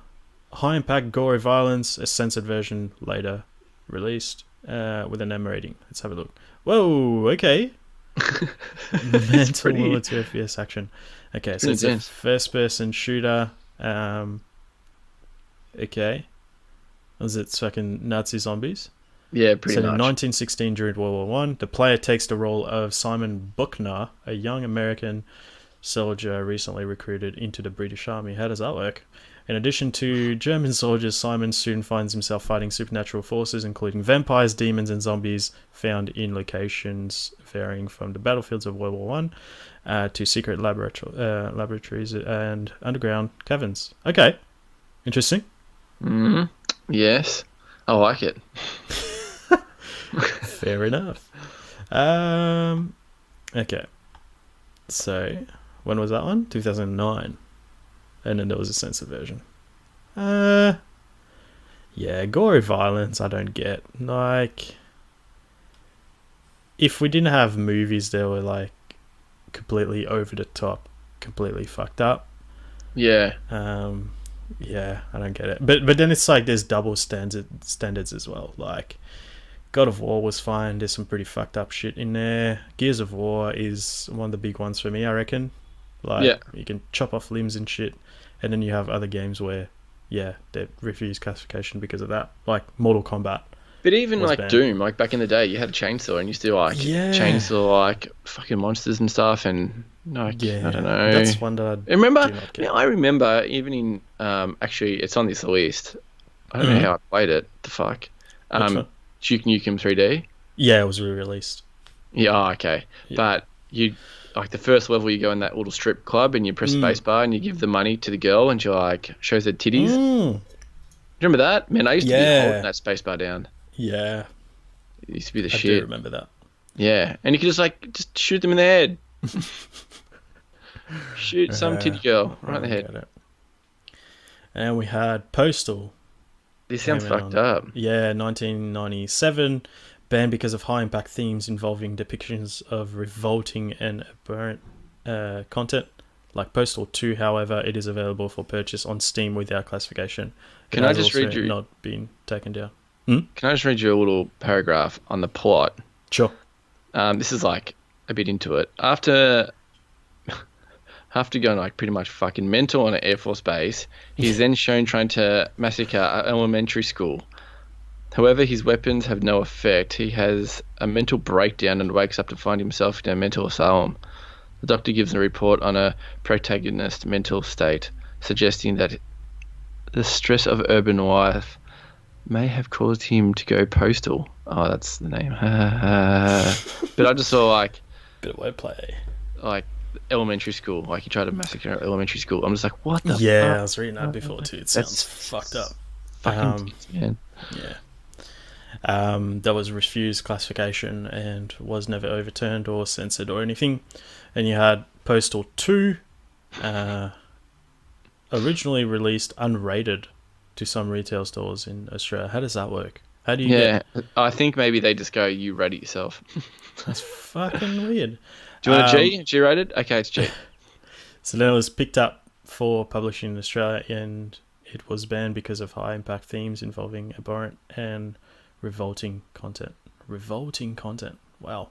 S2: high impact gory violence, a censored version later released with an M rating. Let's have a look. Whoa, okay. Mental military FPS action. Okay, so it's a first person shooter. Okay. Was it fucking Nazi zombies?
S3: Yeah, pretty much.
S2: So in 1916, during World War One, the player takes the role of Simon Buckner, a young American soldier recently recruited into the British Army. How does that work? In addition to German soldiers, Simon soon finds himself fighting supernatural forces, including vampires, demons, and zombies found in locations varying from the battlefields of World War One to secret laboratories and underground caverns. Okay, interesting.
S3: Yes, I like it.
S2: Fair enough. Okay. So, when was that one? 2009. And then there was a censored version. Yeah, gory violence, I don't get. Like, if we didn't have movies that were, like, completely over the top, completely fucked up.
S3: Yeah.
S2: Yeah, I don't get it. But then it's like there's double standards as well. Like, God of War was fine. There's some pretty fucked up shit in there. Gears of War is one of the big ones for me, I reckon. Like, you can chop off limbs and shit. And then you have other games where, they refuse classification because of that. Like Mortal Kombat.
S3: But even like
S2: banned.
S3: Doom, like back in the day, you had a chainsaw and you still like chainsaw like fucking monsters and stuff, and like I don't know.
S2: That's one that
S3: I remember even in actually it's on this list. I don't know how I played it. The fuck. Duke Nukem 3D.
S2: Yeah, it was re-released.
S3: Yeah, okay. Yeah. But you like the first level, you go in that little strip club and you press spacebar and you give the money to the girl and she like shows her titties. Remember that? Man, I used to be holding that spacebar down.
S2: Yeah.
S3: It used to be the shit.
S2: I do remember that.
S3: Yeah. And you could just shoot them in the head. Shoot some titty girl right in the head.
S2: And we had Postal.
S3: This sounds fucked up.
S2: Yeah, 1997. Banned because of high impact themes involving depictions of revolting and aberrant content. Like Postal 2, however, it is available for purchase on Steam without classification.
S3: Can I just read you?
S2: Not been taken down.
S3: Can I just read you a little paragraph on the plot?
S2: Sure.
S3: This is like a bit into it. After going like pretty much fucking mental on an Air Force base, he's then shown trying to massacre an elementary school. However, his weapons have no effect. He has a mental breakdown and wakes up to find himself in a mental asylum. The doctor gives a report on a protagonist's mental state, suggesting that the stress of urban life may have caused him to go postal. Oh, that's the name. But I just saw like
S2: bit of wordplay.
S3: Like elementary school, like he tried to massacre elementary school. I'm just like, what the fuck?
S2: I was reading that before too. It sounds fucked up.
S3: Fucking man.
S2: Yeah. That was refused classification and was never overturned or censored or anything. And you had Postal 2, originally released unrated to some retail stores in Australia. How does that work? How do you get...
S3: I think maybe they just go, you rate it yourself.
S2: That's fucking weird.
S3: Do you want a G? G rated? Okay, it's G.
S2: So then it was picked up for publishing in Australia, and it was banned because of high impact themes involving abhorrent and revolting content. Wow.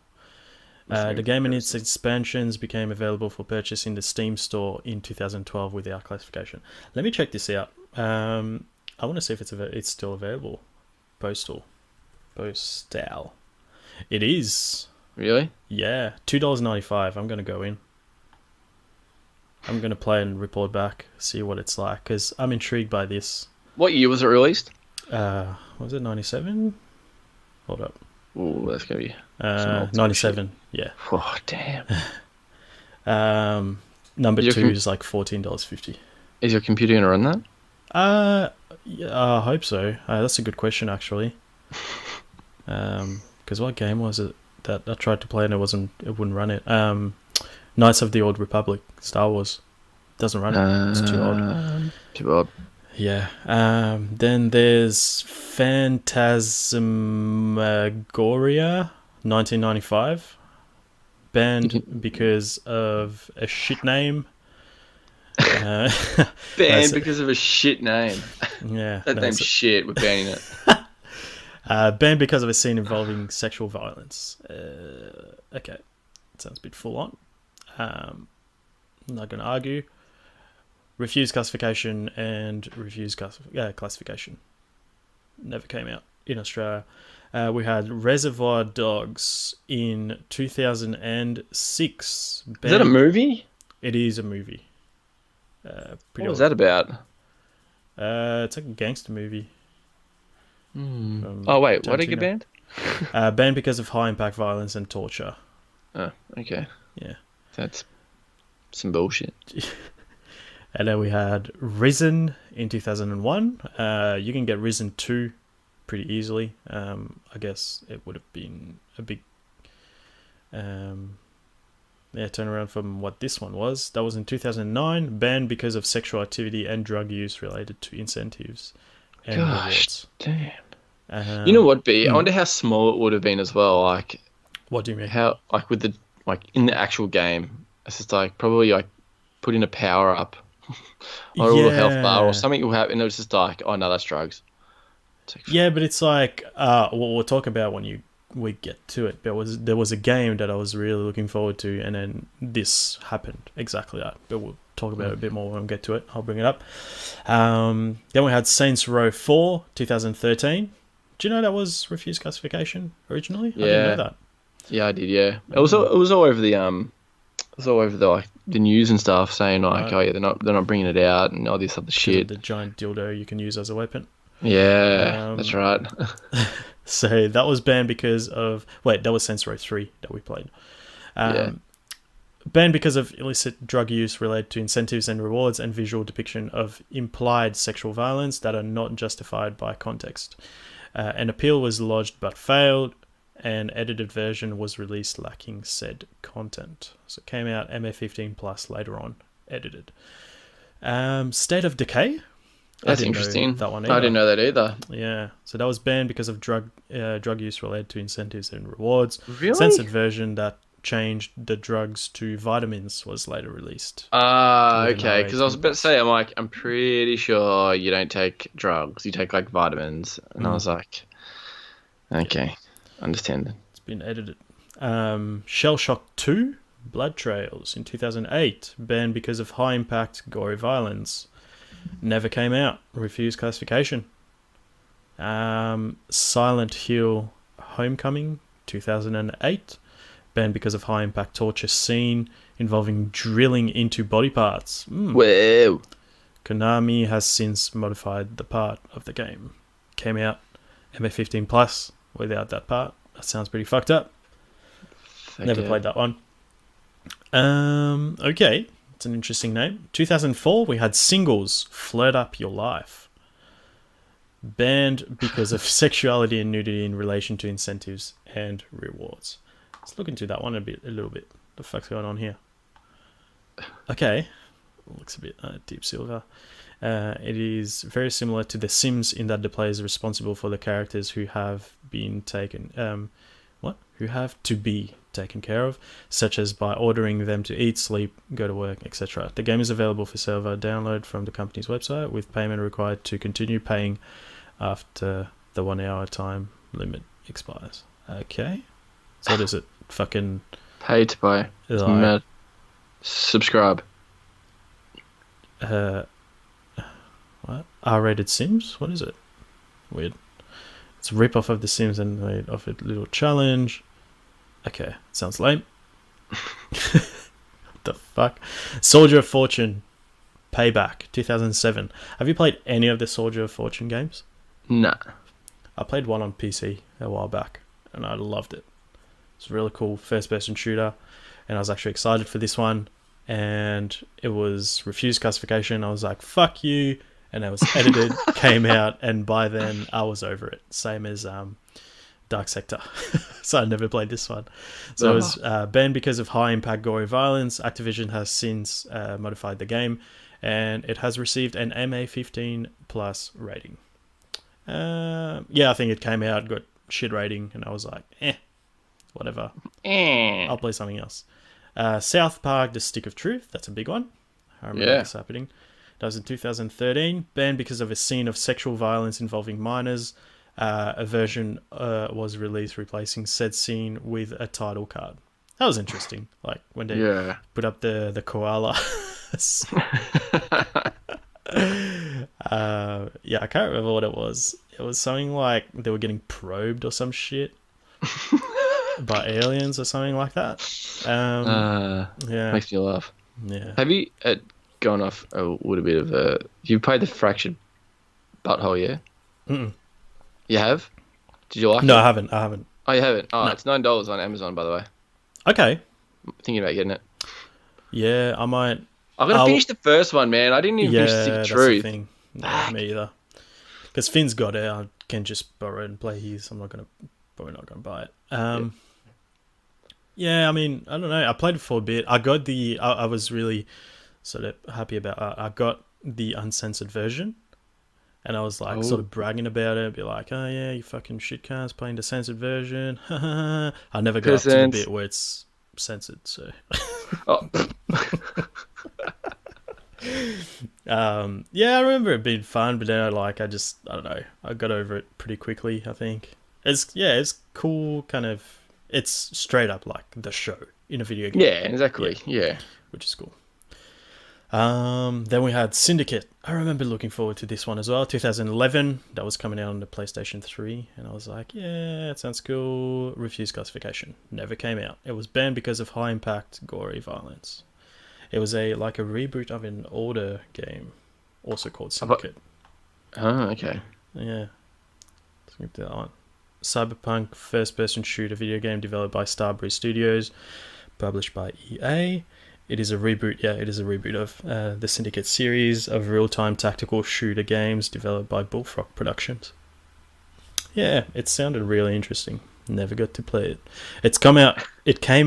S2: The game and its expansions became available for purchase in the Steam store in 2012 without classification. Let me check this out. I want to see if it's still available. Postal. It is.
S3: Really?
S2: Yeah. $2.95. I'm going to go in. I'm going to play and report back, see what it's like, because I'm intrigued by this.
S3: What year was it released?
S2: Was it 97? Hold up.
S3: Oh, that's going to be...
S2: 97, yeah.
S3: Oh, damn.
S2: Number 2 is like $14.50.
S3: Is your computer going to run that?
S2: Yeah, I hope so. That's a good question, actually. Because what game was it that I tried to play and it wouldn't run it? Knights of the Old Republic, Star Wars. Doesn't run it. It's too old.
S3: Too old.
S2: Yeah. Then there's Phantasmagoria, 1995. Banned because of a shit name.
S3: Banned because of a shit name.
S2: Yeah.
S3: That name's shit. We're banning it.
S2: Banned because of a scene involving sexual violence. Okay. Sounds a bit full on. I'm not going to argue. Refused classification and refused classification. Never came out in Australia. We had Reservoir Dogs in 2006.
S3: Is that a movie?
S2: It is a movie.
S3: What was that about?
S2: It's like a gangster movie.
S3: Oh, wait. Why did it get banned?
S2: Banned because of high impact violence and torture.
S3: Oh, okay.
S2: Yeah.
S3: That's some bullshit.
S2: And then we had Risen in 2001. You can get Risen 2 pretty easily. I guess it would have been a big turnaround from what this one was. That was in 2009. Banned because of sexual activity and drug use related to incentives and rewards.
S3: Damn. You know what, B? I wonder how small it would have been as well. Like,
S2: what do you mean?
S3: How, like, with the, like, in the actual game, it's just like probably like put in a power up or a little health bar or something will happen, and it was just like, oh no, that's drugs.
S2: Yeah, but it's like what we'll talk about when we get to it. There was a game that I was really looking forward to, and then this happened exactly that. But we'll talk about it a bit more when we get to it. I'll bring it up. Then we had Saints Row 4, 2013. Do you know that was refused classification originally?
S3: Yeah.
S2: I didn't know that.
S3: Yeah, I did. Yeah, it was all over the like the news and stuff, saying like, oh yeah, they're not bringing it out and all this other shit.
S2: The giant dildo you can use as a weapon.
S3: Yeah, that's right.
S2: So that was banned because of... Wait, that was Saints Row 3 that we played. Banned because of illicit drug use related to incentives and rewards and visual depiction of implied sexual violence that are not justified by context. An appeal was lodged but failed. An edited version was released lacking said content. So it came out MA15 plus later on, edited. State of Decay?
S3: That's interesting.
S2: That one
S3: I didn't know that either.
S2: Yeah, so that was banned because of drug use related to incentives and rewards.
S3: Really?
S2: Censored version that changed the drugs to vitamins was later released.
S3: Okay. Because I was about to say, I'm pretty sure you don't take drugs. You take like vitamins, and I was like, okay, understand.
S2: It's been edited. Shell Shock 2, Blood Trails in 2008, banned because of high impact gory violence. Never came out. Refused classification. Silent Hill Homecoming, 2008. Banned because of high impact torture scene involving drilling into body parts.
S3: Whoa.
S2: Konami has since modified the part of the game. Came out MA15 plus without that part. That sounds pretty fucked up. Never played that one. Okay. It's an interesting name. 2004, we had Singles, Flirt Up Your Life. Banned because of sexuality and nudity in relation to incentives and rewards. Let's look into that one a little bit. The fuck's going on here? Okay. Looks a bit deep silver. It is very similar to The Sims in that the player is responsible for the characters who have been taken... who have to be taken care of, such as by ordering them to eat, sleep, go to work, etc. The game is available for server download from the company's website, with payment required to continue paying after the 1 hour time limit expires. Okay. So what is it? Fucking...
S3: Pay to buy. Like, subscribe.
S2: What? R-rated Sims? What is it? Weird. It's a rip-off of The Sims and they offered a little challenge. Okay, sounds lame. What the fuck? Soldier of Fortune, Payback, 2007. Have you played any of the Soldier of Fortune games?
S3: Nah.
S2: I played one on PC a while back, and I loved it. It's a really cool first-person shooter, and I was actually excited for this one, and it was refused classification. I was like, fuck you, and it was edited, came out, and by then I was over it. Same as Dark Sector. So I never played this one. So it was banned because of high impact gory violence. Activision has since modified the game, and it has received an MA15 plus rating. I think it came out, got shit rating, and I was like, whatever. I'll play something else. South Park, The Stick of Truth. That's a big one. I remember this happening. That was in 2013. Banned because of a scene of sexual violence involving minors. A version was released replacing said scene with a title card. That was interesting. Like when they put up the koala. I can't remember what it was. It was something like they were getting probed or some shit by aliens or something like that.
S3: Makes me laugh.
S2: Yeah.
S3: Have you gone off a little bit of a... You played the Fractured Butthole, yeah?
S2: Mm-mm.
S3: You have? Did you like it?
S2: No, I haven't.
S3: Oh, you haven't? Oh,
S2: No.
S3: It's $9 on Amazon, by the way.
S2: Okay.
S3: Thinking about getting it.
S2: Yeah, I might.
S3: I'm going to finish the first one, man. I didn't even finish Stick of Truth.
S2: The thing. No, me either. Because Finn's got it. I can just borrow it and play his. I'm probably not going to buy it. I mean, I don't know. I played it for a bit. I got I was really sort of happy about I got the uncensored version. And I was like sort of bragging about it. Be like, oh yeah, you fucking shit cans playing the censored version. I never got up to the bit where it's censored, so... I remember it being fun, but then I don't know, I got over it pretty quickly. I think it's cool. Kind of, it's straight up like the show in a video game.
S3: Yeah, exactly. Yeah,
S2: which is cool. Then we had Syndicate. I remember looking forward to this one as well. 2011. That was coming out on the PlayStation 3, and I was like, yeah, it sounds cool. Refused classification. Never came out. It was banned because of high impact gory violence. It was a reboot of an older game, also called Syndicate.
S3: Oh, okay.
S2: Yeah. Let's get to that one. Cyberpunk first-person shooter video game developed by Starbreeze Studios, published by EA. It is a reboot. Yeah, it is a reboot of the Syndicate series of real-time tactical shooter games developed by Bullfrog Productions. Yeah, it sounded really interesting. Never got to play it. It came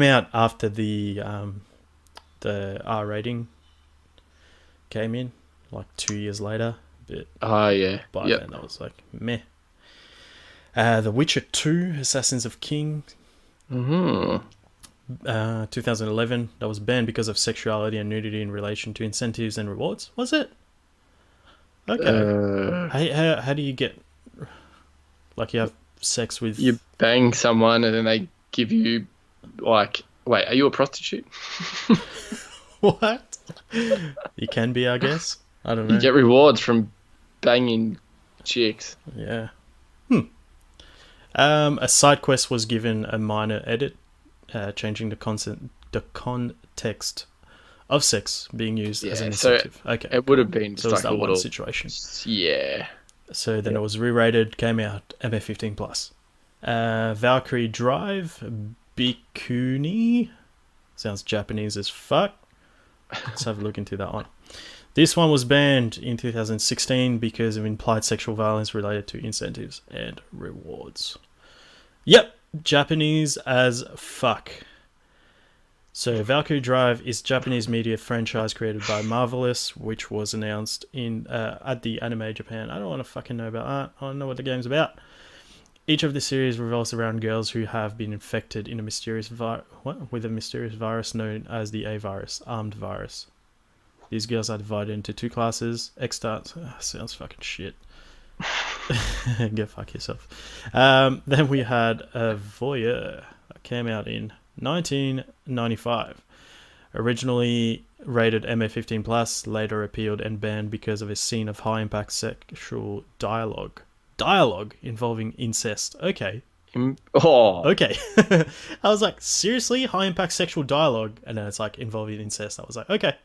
S2: out after the R rating came in, like 2 years later. But
S3: yeah.
S2: By then, I was like, meh. The Witcher 2, Assassins of King. 2011. That was banned because of sexuality and nudity in relation to incentives and rewards. Was it? Okay. How do you get... Like, you have sex with...
S3: You bang someone and then they give you, like... Wait, are you a prostitute?
S2: What? You can be, I guess. I don't know.
S3: You get rewards from banging chicks.
S2: Yeah. A side quest was given a minor edit, changing the context of sex being used as an incentive. Okay.
S3: It would have been just
S2: so
S3: like
S2: that
S3: a little...
S2: one situation.
S3: Yeah.
S2: So then it was re-rated, came out MA15 plus. Valkyrie Drive, Bikuni. Sounds Japanese as fuck. Let's have a look into that one. This one was banned in 2016 because of implied sexual violence related to incentives and rewards. Yep, Japanese as fuck. So Valkyrie Drive is Japanese media franchise created by Marvelous, which was announced in at the Anime Japan. I don't want to fucking know about that. I don't know what the game's about. Each of the series revolves around girls who have been infected in a mysterious with a mysterious virus known as the A-virus, armed virus. These girls are divided into two classes. X-Stars... sounds fucking shit. Go fuck yourself. Then we had a Voyeur that came out in 1995. Originally rated MA15+, later appealed and banned because of a scene of high-impact sexual dialogue. Dialogue involving incest. Okay. Okay. I was like, seriously? High-impact sexual dialogue? And then it's like involving incest. I was like, okay.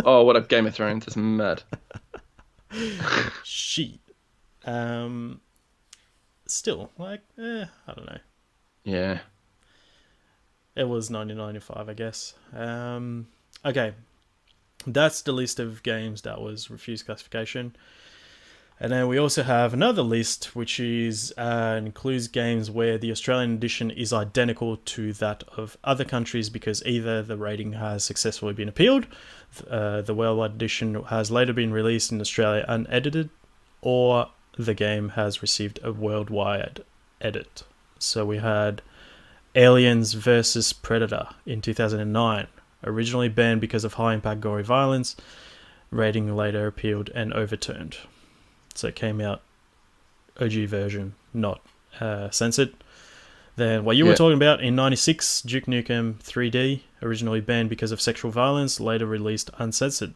S3: Oh, what up, Game of Thrones? That's mad.
S2: Shit. Still, like, I don't know.
S3: Yeah.
S2: It was 1995, I guess. Okay. That's the list of games that was refused classification. And then we also have another list, which is includes games where the Australian edition is identical to that of other countries because either the rating has successfully been appealed, the worldwide edition has later been released in Australia unedited, or the game has received a worldwide edit. So we had Aliens vs. Predator in 2009, originally banned because of high impact gory violence, rating later appealed and overturned. So it came out OG version, not censored. Then what you were talking about in 96, Duke Nukem 3D, originally banned because of sexual violence, later released uncensored.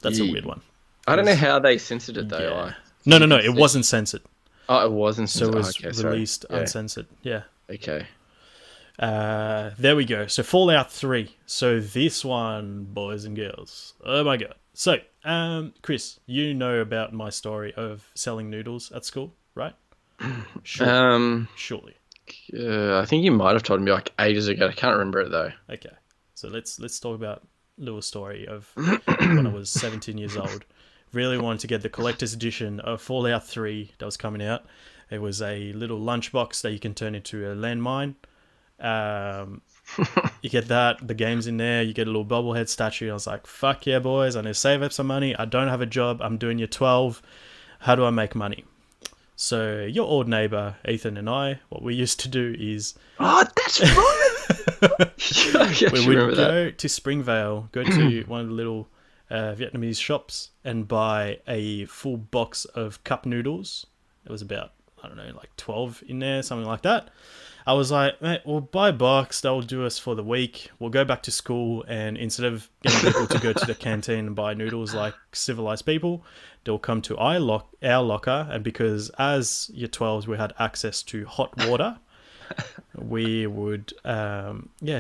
S2: That's a weird one.
S3: I don't know how they censored it though.
S2: Yeah. No, it wasn't censored.
S3: Oh, it wasn't censored.
S2: So it was released uncensored. Yeah.
S3: Okay.
S2: There we go. So Fallout 3. So this one, boys and girls. Oh my god. So, Chris, you know about my story of selling noodles at school, right? Surely.
S3: I think you might have told me like ages ago. I can't remember it though.
S2: Okay. So let's talk about a little story of when I was 17 years old. Really wanted to get the collector's edition of Fallout 3 that was coming out. It was a little lunchbox that you can turn into a landmine. You get that, the game's in there, you get a little bobblehead statue. I was like, fuck yeah, boys, I need to save up some money. I don't have a job, I'm doing year 12. How do I make money? So your old neighbor, Ethan, and I, what we used to do is...
S3: Oh, that's right!
S2: We would go to Springvale, go to one of the little Vietnamese shops and buy a full box of cup noodles. It was about, I don't know, like 12 in there, something like that. I was like, mate, we'll buy a box. That'll do us for the week. We'll go back to school, and instead of getting people to go to the canteen and buy noodles like civilized people, they'll come to our locker. And because as year 12s we had access to hot water, we would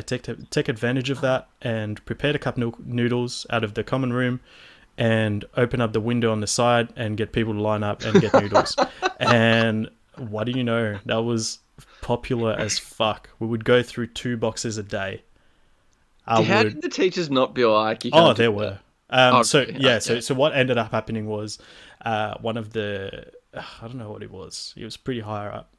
S2: take advantage of that and prepare the cup noodles out of the common room and open up the window on the side and get people to line up and get noodles. And what do you know? That was popular as fuck. We would go through 2 boxes a day.
S3: How did the teachers not be like...
S2: there were. So what ended up happening was one of the... I don't know what it was. He was pretty higher up.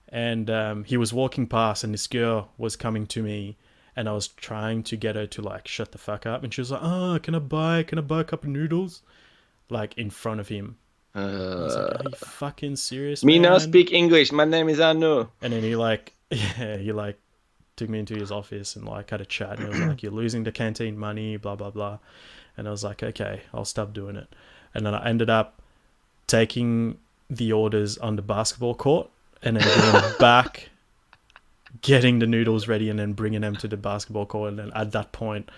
S2: And he was walking past and this girl was coming to me and I was trying to get her to like shut the fuck up. And she was like, oh, can I buy a cup of noodles? Like in front of him. I was like, are you fucking serious,
S3: Me
S2: man?
S3: now speak English. My name is Anu.
S2: And then he took me into his office and like had a chat. And he was like, you're losing the canteen money, blah, blah, blah. And I was like, okay, I'll stop doing it. And then I ended up taking the orders on the basketball court and then going back, getting the noodles ready and then bringing them to the basketball court. And then at that point,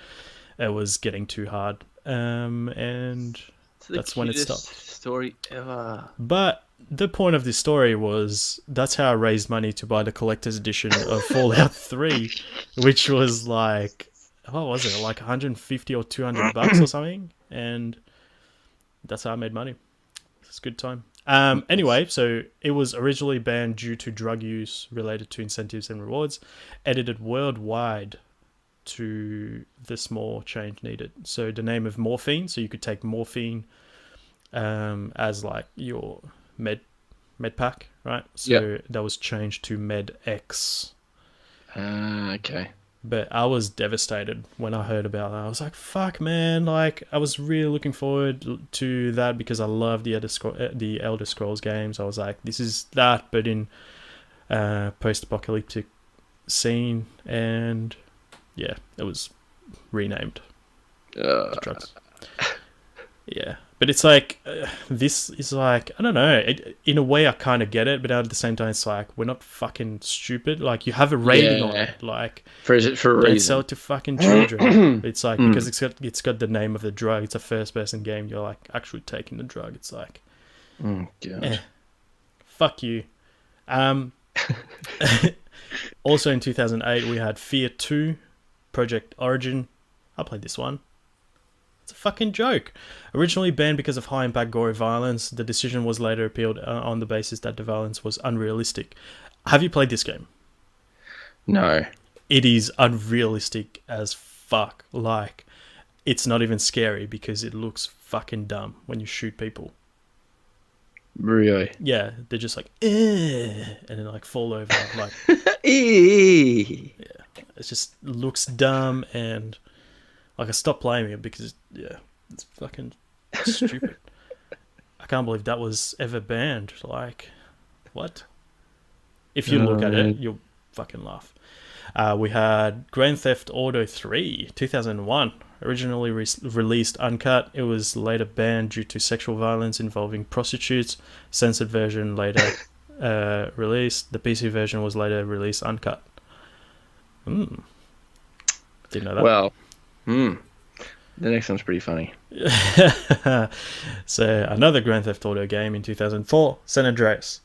S2: it was getting too hard. And... that's when it stopped.
S3: Story ever.
S2: But the point of this story was that's how I raised money to buy the collector's edition of Fallout 3, which was like, what was it, like 150 or 200 bucks or something? And that's how I made money. It's a good time. Anyway, so it was originally banned due to drug use related to incentives and rewards, edited worldwide to the small change needed. So the name of morphine, so you could take morphine as like your med pack, right? So that was changed to Med X.
S3: Okay.
S2: But I was devastated when I heard about that. I was like, fuck, man. Like, I was really looking forward to that because I love the Elder Scrolls games. I was like, this is that, but in post-apocalyptic scene. And yeah, it was renamed. Drugs. Yeah. But it's like, this is like, I don't know. In a way, I kind of get it, but at the same time, it's like, we're not fucking stupid. Like, you have a rating on it. Like,
S3: for a reason.
S2: Sell it to fucking children. It's like, because it's got the name of the drug. It's a first-person game. You're like actually taking the drug. It's like, fuck you. Also in 2008, we had Fear 2, Project Origin. I played this one. It's a fucking joke. Originally banned because of high impact gory violence, the decision was later appealed on the basis that the violence was unrealistic. Have you played this game?
S3: No.
S2: It is unrealistic as fuck. Like, it's not even scary because it looks fucking dumb when you shoot people.
S3: Really?
S2: Yeah, they're just like, and then like fall over. Like,
S3: Eee.
S2: it just looks dumb, and like I stopped playing it because it's fucking stupid. I can't believe that was ever banned. Like, what? If you look at it, you'll fucking laugh. We had Grand Theft Auto 3, 2001. Originally released uncut, it was later banned due to sexual violence involving prostitutes. Censored version later released. The PC version was later released uncut. Didn't know that.
S3: Well, the next one's pretty funny.
S2: So another Grand Theft Auto game in 2004, San Andreas,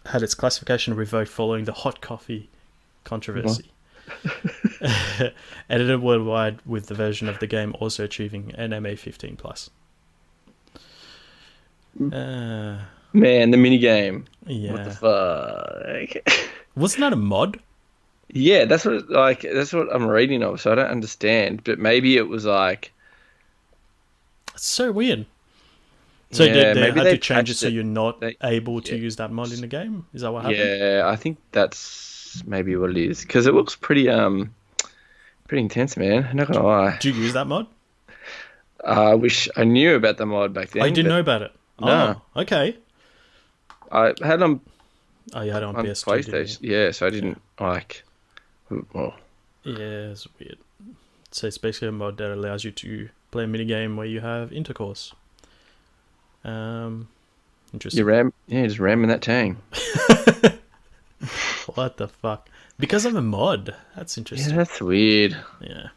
S2: had its classification revoked following the hot coffee controversy. Edited worldwide, with the version of the game also achieving an MA15+.
S3: Man, the minigame.
S2: Yeah.
S3: What the fuck?
S2: Wasn't that a mod?
S3: Yeah, that's what I'm reading of, so I don't understand. But maybe it was like,
S2: It's so weird. So
S3: yeah,
S2: they
S3: maybe
S2: had
S3: they
S2: to change it
S3: patched
S2: so
S3: it.
S2: you're not able to
S3: Yeah.
S2: use that mod in the game? Is that what happened?
S3: Yeah, I think that's maybe what it is, because it looks pretty intense, man. I'm not gonna lie.
S2: Did you use that mod?
S3: I wish I knew about the mod back then.
S2: I didn't
S3: but
S2: know about it.
S3: No.
S2: Oh, okay.
S3: I had on
S2: Oh, you had it on PS2, didn't
S3: PlayStation.
S2: you?
S3: Yeah, so I didn't like. Well,
S2: Yeah, it's weird. So it's basically a mod that allows you to play a minigame where you have intercourse. Interesting.
S3: just ramming that tang.
S2: What the fuck? Because of a mod. That's
S3: Yeah,
S2: interesting.
S3: that's weird.
S2: Yeah.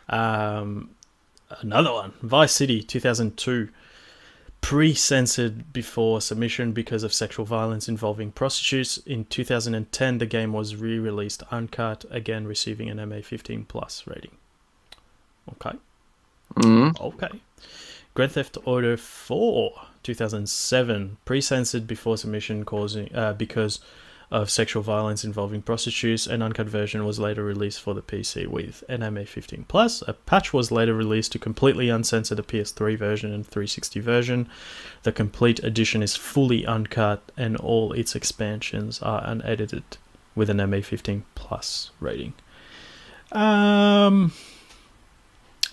S2: Another one. Vice City, 2002. Pre-censored before submission because of sexual violence involving prostitutes. In 2010, the game was re-released uncut, again receiving an MA15+ rating. Okay. Okay. Grand Theft Auto 4, 2007. Pre-censored before submission because of sexual violence involving prostitutes. An uncut version was later released for the PC with an MA15+. A patch was later released to completely uncensor the PS3 version and 360 version. The complete edition is fully uncut and all its expansions are unedited with an MA15+ rating.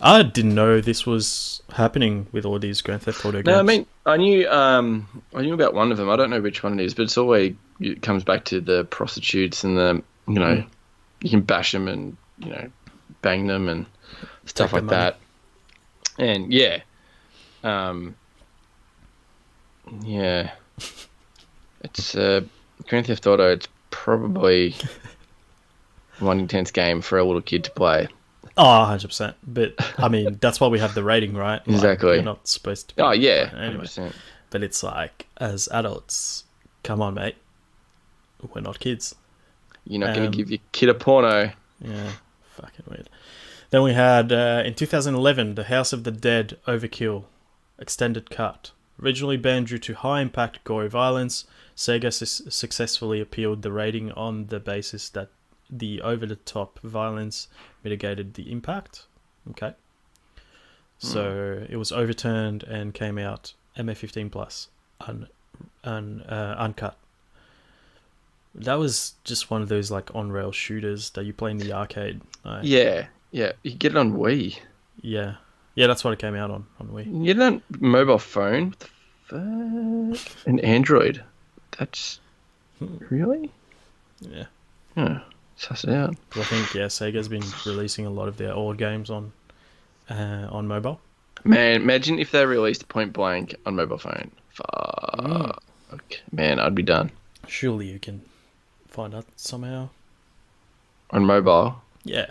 S2: I didn't know this was happening with all these Grand Theft Auto games.
S3: No, I mean, I knew about one of them. I don't know which one it is, but it comes back to the prostitutes and you can bash them and bang them and stuff
S2: Take
S3: like
S2: their money.
S3: that. And yeah, it's Grand Theft Auto. It's probably one intense game for a little kid to play.
S2: Oh, 100%. But, I mean, that's why we have the rating, right? Like,
S3: Exactly.
S2: you're not supposed to be.
S3: Oh yeah,
S2: Anyway.
S3: 100%.
S2: But it's like, as adults, come on, mate. We're not kids.
S3: You're not going to give your kid a porno.
S2: Yeah, fucking weird. Then we had, in 2011, The House of the Dead Overkill Extended Cut. Originally banned due to high-impact gory violence, Sega successfully appealed the rating on the basis that the over-the-top violence mitigated the impact. Okay. So it was overturned and came out MA15+, uncut. That was just one of those like on-rail shooters that you play in the arcade. Like,
S3: Yeah. You get it on Wii.
S2: yeah, that's what it came out on Wii.
S3: You get it on mobile phone. What the fuck? An Android. That's really.
S2: Yeah.
S3: Suss it out.
S2: 'Cause I think Sega's been releasing a lot of their old games on mobile.
S3: Man, imagine if they released Point Blank on mobile phone. Fuck. Man, I'd be done.
S2: Surely you can find out somehow.
S3: On mobile.
S2: Yeah.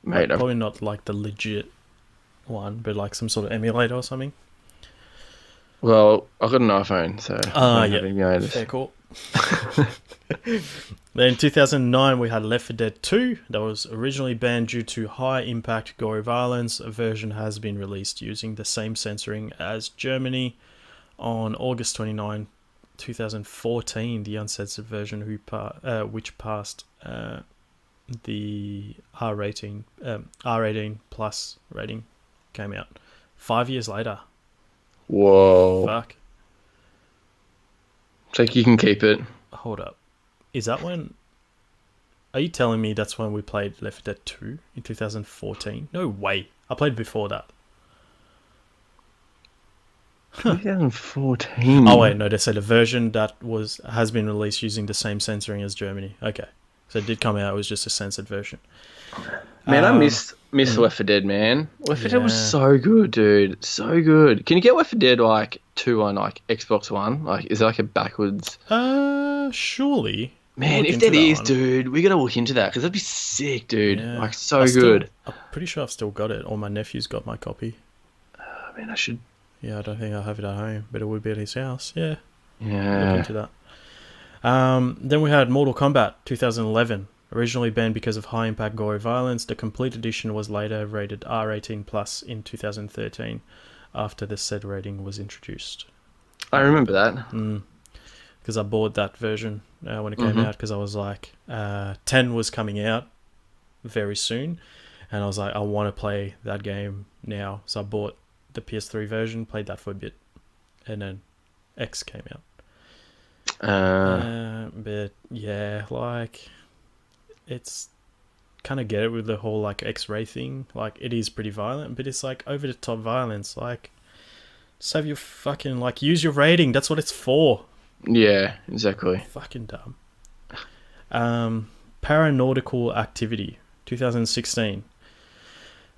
S3: Mate,
S2: Probably not like the legit one, but like some sort of emulator or something.
S3: well, I've got an iPhone, so I don't have emulators.
S2: Fair call. Then in 2009 we had Left 4 Dead 2 that was originally banned due to high impact gory violence. A version has been released using the same censoring as Germany. On August 29, 2014, the uncensored version which passed the R18 plus rating came out 5 years later.
S3: Whoa.
S2: Fuck.
S3: So you can keep it.
S2: Hold up. Is that when... Are you telling me that's when we played Left 4 Dead 2 in 2014? No way. I played before that.
S3: 2014.
S2: Oh wait, no, they said a version that has been released using the same censoring as Germany. Okay. So it did come out, it was just a censored version.
S3: Man, I miss Left 4 Dead, man. Left 4 Dead was
S2: Yeah.
S3: so good, dude. So good. Can you get Left 4 Dead like 2 on like Xbox One? Like, is it like a backwards?
S2: Surely.
S3: Man,
S2: Look
S3: if
S2: into
S3: that
S2: that
S3: is,
S2: one.
S3: dude, we gotta look into that because that'd be sick, dude.
S2: Yeah.
S3: Like, so good.
S2: I'm pretty sure I've still got it, or my nephew's got my copy.
S3: I mean, I should.
S2: Yeah, I don't think I have it at home, but it would be at his house. Yeah, look
S3: Yeah.
S2: into that. Then we had Mortal Kombat 2011. Originally banned because of high-impact gory violence, the complete edition was later rated R18+ in 2013 after the said rating was introduced.
S3: I remember that.
S2: Because I bought that version when it came out because I was like, 10 was coming out very soon, and I was like, I want to play that game now. So I bought the PS3 version, played that for a bit, and then X came out. But yeah, like, it's kind of get it with the whole like X-ray thing. Like, it is pretty violent, but it's like over the top violence. Like, just have your fucking, like, use your rating. That's what it's for.
S3: Yeah, exactly.
S2: Fucking dumb. Paranautical Activity 2016.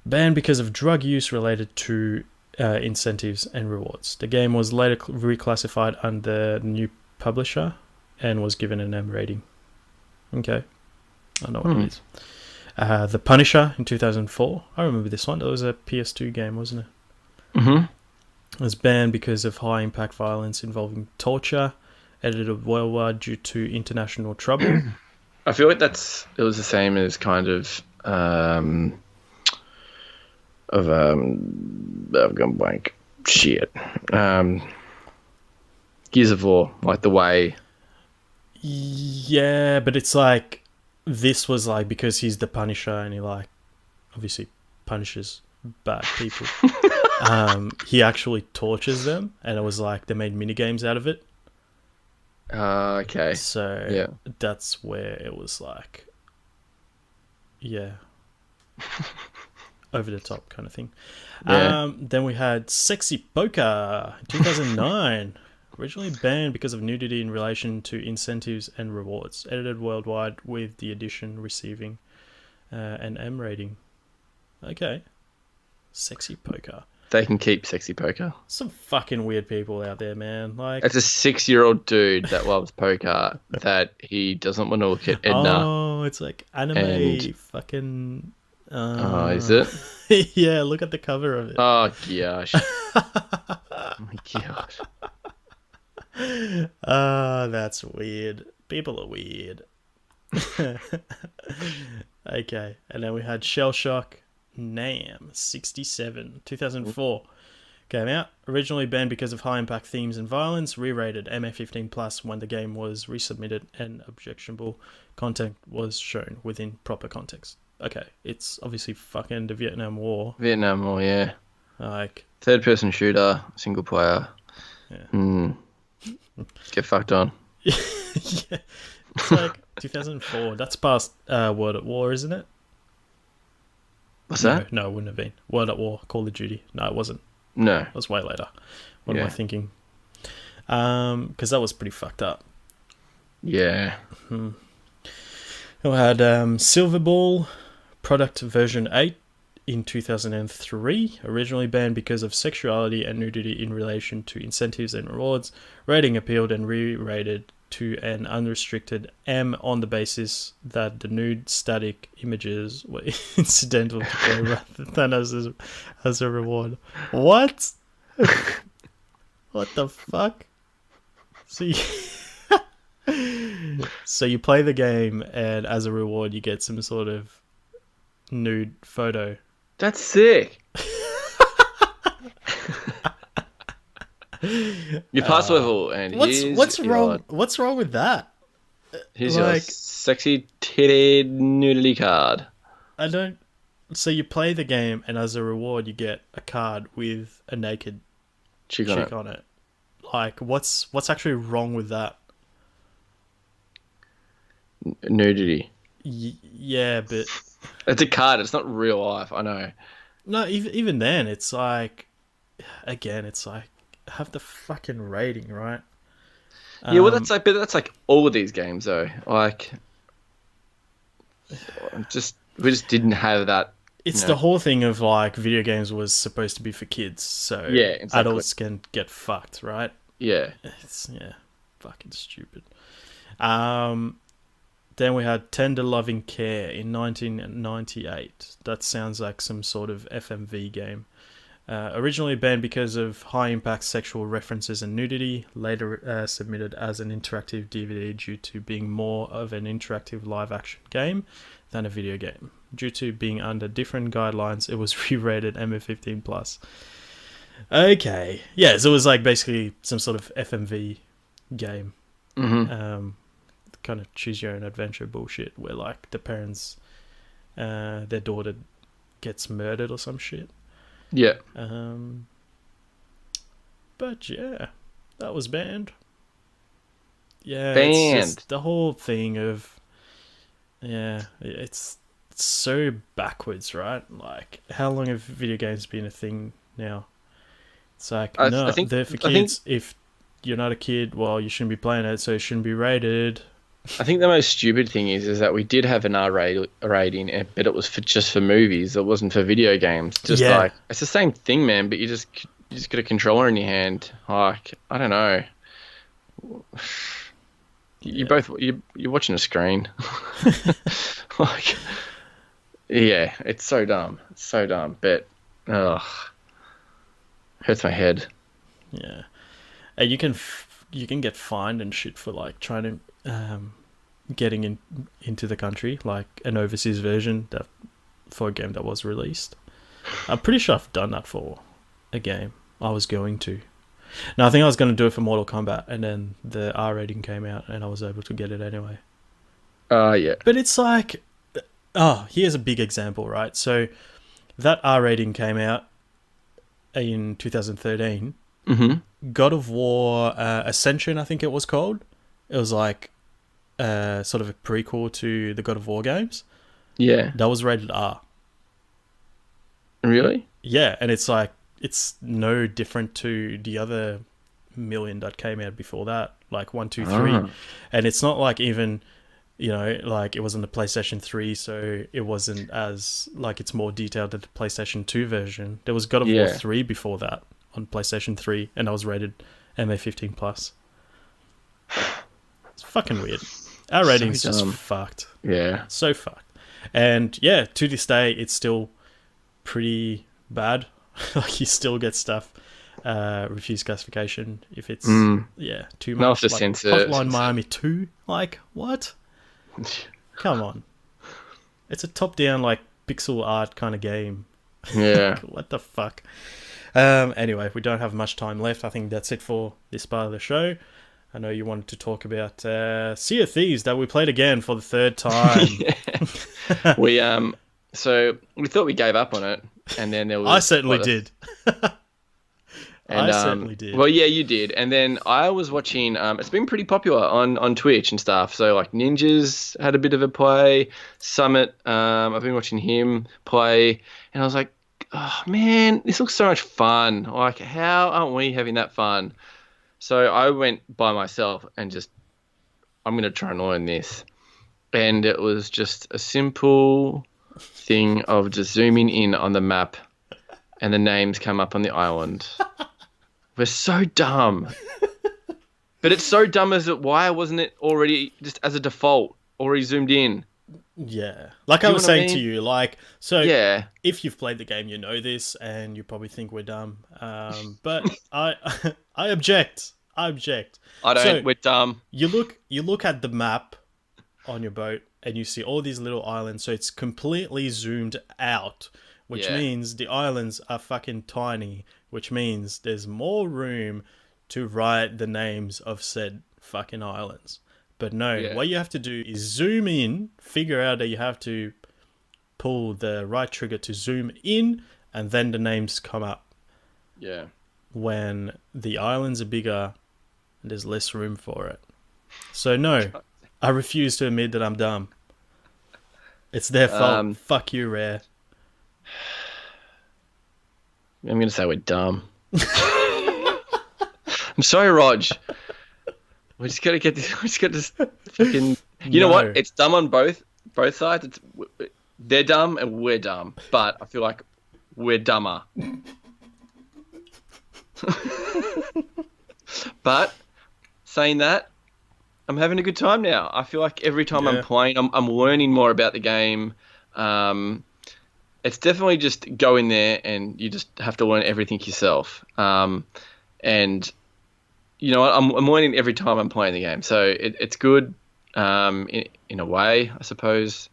S2: Banned because of drug use related to incentives and rewards. The game was later reclassified under the new publisher and was given an M rating. Okay. I know what it is. The Punisher in 2004. I remember this one. It was a PS2 game, wasn't it?
S3: Mm-hmm.
S2: It was banned because of high impact violence involving torture, edited worldwide due to international trouble.
S3: I feel like it was the same as kind of I've gone blank. Shit. Gears of War, like the way.
S2: Yeah, but it's like, this was like because he's the Punisher and he like obviously punishes bad people. He actually tortures them, and it was like they made mini games out of it.
S3: Okay.
S2: So
S3: Yeah.
S2: that's where it was like, yeah, over the top kind of thing.
S3: Yeah.
S2: Then we had Sexy Poker 2009. Originally banned because of nudity in relation to incentives and rewards. Edited worldwide with the edition receiving an M rating. Okay. Sexy Poker.
S3: They can keep Sexy Poker.
S2: Some fucking weird people out there, man. Like,
S3: It's a 6-year-old dude that loves poker that he doesn't want to look at Edna.
S2: oh, it's like anime
S3: And-
S2: fucking...
S3: Oh, is it?
S2: yeah, look at the cover of it.
S3: Oh, gosh. Oh, my gosh.
S2: That's weird. People are weird. Okay, and then we had Shell Shock Nam 67 2004. Came out. Originally banned because of high impact themes and violence. Re-rated MA15+ when the game was resubmitted and objectionable content was shown within proper context. Okay, it's obviously fucking the Vietnam War.
S3: Vietnam War, yeah.
S2: Like,
S3: Third-person shooter, single player.
S2: yeah.
S3: Get fucked on.
S2: Yeah, it's like 2004. That's past World at War, isn't it?
S3: What's that?
S2: No, it wouldn't have been. World at War, Call of Duty. No, it wasn't.
S3: No.
S2: It was way later. What am
S3: Yeah.
S2: I thinking? Because that was pretty fucked up.
S3: Yeah.
S2: We had Silver Ball, product version 8 in 2003. Originally banned because of sexuality and nudity in relation to incentives and rewards. Rating appealed and re-rated to an unrestricted M on the basis that the nude static images were incidental to play rather than as a reward. What? What the fuck? So you play the game, and as a reward you get some sort of nude photo.
S3: That's sick. You pass level, and
S2: What's wrong with that?
S3: Here's your
S2: like-
S3: sexy titted nudity card.
S2: I don't. So you play the game, and as a reward you get a card with a naked
S3: Chick
S2: chick on it. Like, what's actually wrong with that?
S3: nudity.
S2: Yeah, but
S3: It's a card. It's not real life. I know.
S2: no, even then, it's like, again, it's like, have the fucking rating, right?
S3: Yeah, well, that's like all of these games though. Like, we just didn't have that.
S2: It's the whole thing of like video games was supposed to be for kids, so
S3: Yeah, exactly.
S2: adults can get fucked, right?
S3: Yeah.
S2: It's fucking stupid. Then we had Tender Loving Care in 1998. That sounds like some sort of FMV game. Originally banned because of high-impact sexual references and nudity, later submitted as an interactive DVD due to being more of an interactive live-action game than a video game. Due to being under different guidelines, it was re-rated MA15+. Okay. Yeah, so it was like basically some sort of FMV game.
S3: Mm-hmm.
S2: Kind of choose your own adventure bullshit where like the parents, their daughter gets murdered or some shit.
S3: Yeah.
S2: But yeah, that was banned. Yeah,
S3: Banned.
S2: It's just the whole thing of, it's so backwards, right? Like, how long have video games been a thing now? It's like, I think they're for kids. If you're not a kid, well, you shouldn't be playing it, so it shouldn't be rated.
S3: I think the most stupid thing is that we did have an R rating, but it was just for movies. It wasn't for video games. Like, it's the same thing, man. But you just got a controller in your hand. Like, I don't know. You're watching a screen. Like, yeah, it's so dumb. It's so dumb. But hurts my head.
S2: Yeah, and you can get fined and shit for like trying to getting into the country, like an overseas version for a game that was released. I'm pretty sure I've done that for a game I was going to. No, I think I was going to do it for Mortal Kombat, and then the R rating came out, and I was able to get it anyway.
S3: Yeah.
S2: But it's like, here's a big example, right? So that R rating came out in 2013.
S3: Mm-hmm.
S2: God of War Ascension, I think it was called. It was like sort of a prequel to the God of War games.
S3: Yeah.
S2: That was rated R.
S3: Really?
S2: Yeah, and it's like, it's no different to the other million that came out before that, like 1, 2, 3. And it's not like even, like it was on the PlayStation 3, so it wasn't as, like, it's more detailed than the PlayStation 2 version. There was God of War 3 before that on PlayStation 3, and that was rated MA15+. It's fucking weird. Our rating's just fucked.
S3: Yeah.
S2: So fucked. And yeah, to this day, it's still pretty bad. Like, you still get stuff refused classification if it's too much.
S3: No, it's just
S2: like
S3: censor.
S2: Hotline Miami 2. Like, what? Come on. It's a top-down, like, pixel art kind of game.
S3: Yeah.
S2: What the fuck? Anyway, we don't have much time left. I think that's it for this part of the show. I know you wanted to talk about Sea of Thieves that we played again for the third time.
S3: We so we thought we gave up on it, and then there was.
S2: I certainly did. I certainly did.
S3: Well, yeah, you did, and then I was watching. It's been pretty popular on Twitch and stuff. So like Ninjas had a bit of a play. Summit, I've been watching him play, and I was like, oh man, this looks so much fun. Like, how aren't we having that fun? So I went by myself and just, I'm going to try and learn this. And it was just a simple thing of just zooming in on the map and the names come up on the island. We're so dumb. But it's so dumb why wasn't it already just as a default already zoomed in?
S2: Yeah. Like I was saying to you, like, so if you've played the game, you know this, and you probably think we're dumb. But I object. I object.
S3: I don't. So we're dumb.
S2: You look at the map on your boat, and you see all these little islands. So it's completely zoomed out, which means the islands are fucking tiny. Which means there's more room to write the names of said fucking islands. But no, what you have to do is zoom in, figure out that you have to pull the right trigger to zoom in, and then the names come up.
S3: Yeah. When
S2: the islands are bigger, there's less room for it. So no, I refuse to admit that I'm dumb. It's their fault. Fuck you, Rare.
S3: I'm gonna say we're dumb. I'm sorry, Rog. We just gotta get this. We just gotta fucking. You know what? It's dumb on both sides. They're dumb and we're dumb, but I feel like we're dumber. But saying that, I'm having a good time now. I feel like every time I'm playing, I'm learning more about the game. It's definitely just go in there and you just have to learn everything yourself. And you know, I'm learning every time I'm playing the game, so it's good in a way, I suppose.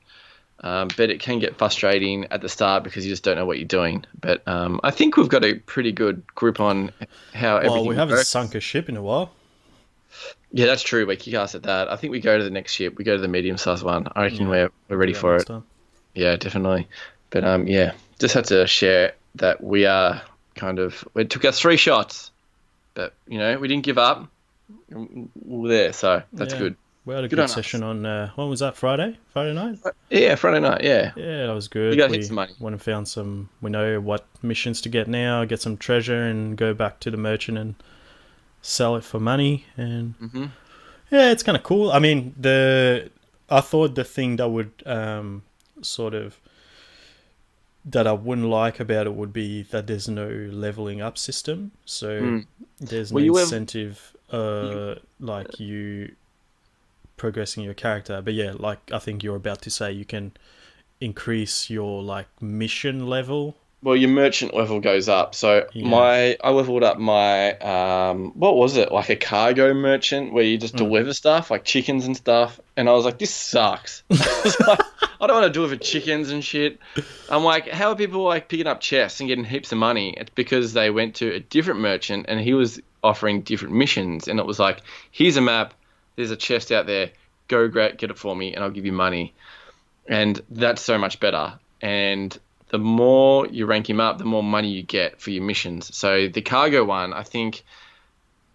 S3: But it can get frustrating at the start because you just don't know what you're doing. But I think we've got a pretty good grip on how everything works.
S2: Well, we haven't sunk a ship in a while.
S3: Yeah, that's true. We kick ass at that. I think we go to the next ship. We go to the medium-sized one. I reckon we're ready for it. Time. Yeah, definitely. But just had to share that we are it took us 3 shots, but you know, we didn't give up. We were there, so that's good.
S2: We had a good session on, when was that, Friday night?
S3: Yeah, Friday night, yeah.
S2: Yeah, that was good.
S3: We got hit some money.
S2: Went and found we know what missions to get now, get some treasure and go back to the merchant and sell it for money. And yeah, it's kind of cool. I mean, I thought the thing that would that I wouldn't like about it would be that there's no leveling up system. So there's no incentive like you progressing your character. But yeah, like I think you're about to say, you can increase your like mission level.
S3: Well, your merchant level goes up. So I leveled up my what was it, like a cargo merchant where you just deliver stuff like chickens and stuff, and I was like, this sucks. I don't want to deliver chickens and shit. I'm like, how are people like picking up chests and getting heaps of money? It's because they went to a different merchant and he was offering different missions, and it was like, here's a map, there's a chest out there, go get it for me and I'll give you money. And that's so much better. And the more you rank him up, the more money you get for your missions. So the cargo one, I think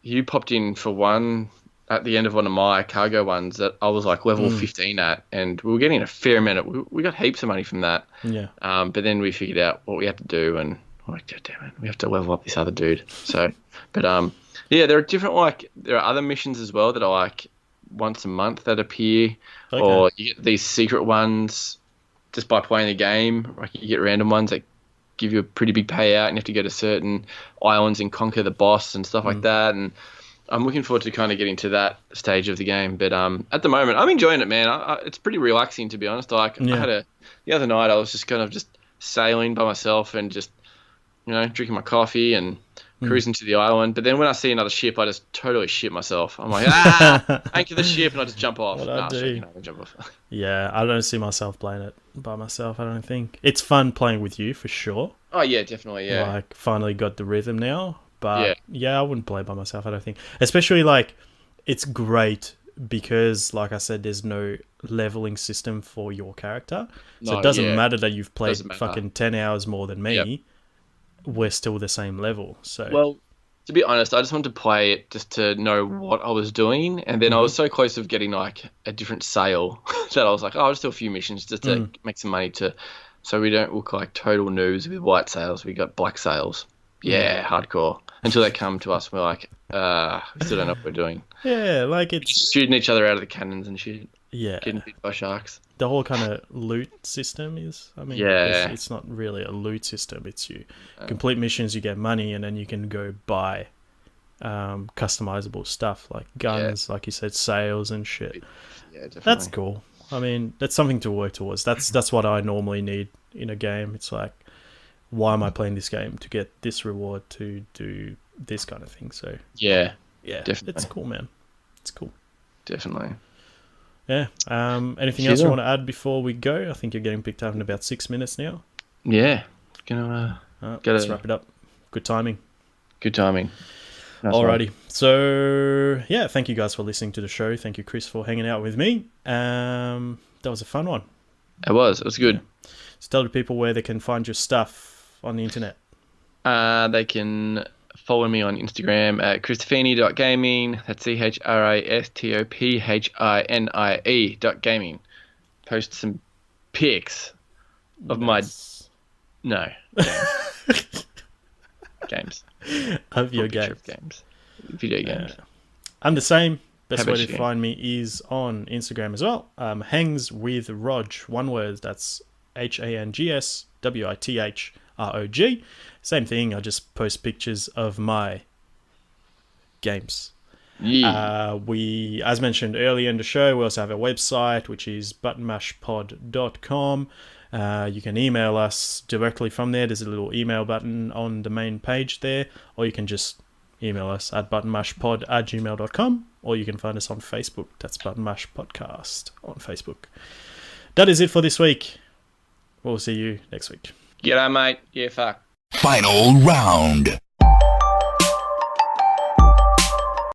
S3: you popped in for one at the end of one of my cargo ones that I was like level 15 at, and we were getting a fair amount. We got heaps of money from that. Yeah. But then we figured out what we had to do, and I'm like, God damn it, we have to level up this other dude. So, but yeah, there are different there are other missions as well that are like once a month that appear, or you get these secret ones just by playing the game. Like you get random ones that give you a pretty big payout, and you have to go to certain islands and conquer the boss and stuff like that. And I'm looking forward to kind of getting to that stage of the game. But at the moment, I'm enjoying it, man. It's pretty relaxing, to be honest. I had the other night, I was just kind of just sailing by myself and just, you know, drinking my coffee and cruising to the island. But then when I see another ship, I just totally shit myself. I'm like, anchor the ship, and I just jump off.
S2: I jump off. Yeah, I don't see myself playing it by myself, I don't think. It's fun playing with you, for sure.
S3: Oh, yeah, definitely, yeah.
S2: Like, finally got the rhythm now. But yeah, I wouldn't play by myself, I don't think. Especially, like, it's great because, like I said, there's no leveling system for your character. So it doesn't matter that you've played fucking 10 hours more than me. Yep. We're still the same level. So,
S3: well, to be honest, I just wanted to play it just to know what I was doing. And then I was so close of getting, like, a different sail that I was like, I'll just do a few missions just to make some money so we don't look like total noobs with white sails. We got black sails. Yeah, hardcore. Until they come to us, we're like, we still don't know what we're doing.
S2: Yeah, like it's
S3: just shooting each other out of the cannons and shit.
S2: Yeah,
S3: getting bit by sharks.
S2: The whole kind of loot system is, I mean, it's not really a loot system. It's you complete missions, you get money, and then you can go buy customizable stuff like guns, like you said, sails and shit. Yeah, definitely. That's cool. I mean, that's something to work towards. That's what I normally need in a game. It's like, why am I playing this game? To get this reward, to do this kind of thing. So yeah, definitely. It's cool, man. It's cool.
S3: Definitely.
S2: Yeah. Anything else you want to add before we go? I think you're getting picked up in about 6 minutes now.
S3: Yeah.
S2: Let's wrap it up. Good timing.
S3: Nice.
S2: Alrighty. So yeah, thank you guys for listening to the show. Thank you, Chris, for hanging out with me. That was a fun one.
S3: It was good. Yeah.
S2: So tell the people where they can find your stuff on the internet.
S3: They can follow me on Instagram at Christofini.gaming. That's Christophinie.gaming. Post some pics of
S2: Nice.
S3: no games.
S2: Of your
S3: Picture
S2: game.
S3: of games. Video games.
S2: I'm the same. Best
S3: How
S2: way
S3: about
S2: to
S3: you?
S2: find me is on Instagram as well. Hangs with Rog, one word. That's HANGSWITHROG. Same thing. I just post pictures of my games.
S3: Yeah.
S2: We, as mentioned earlier in the show, we also have a website, which is buttonmashpod.com. You can email us directly from there. There's a little email button on the main page there, or you can just email us at buttonmashpod@gmail.com, or you can find us on Facebook. That's Button Mash Podcast on Facebook. That is it for this week. We'll see you next week.
S3: G'day, mate. Yeah, fuck.
S1: Final round.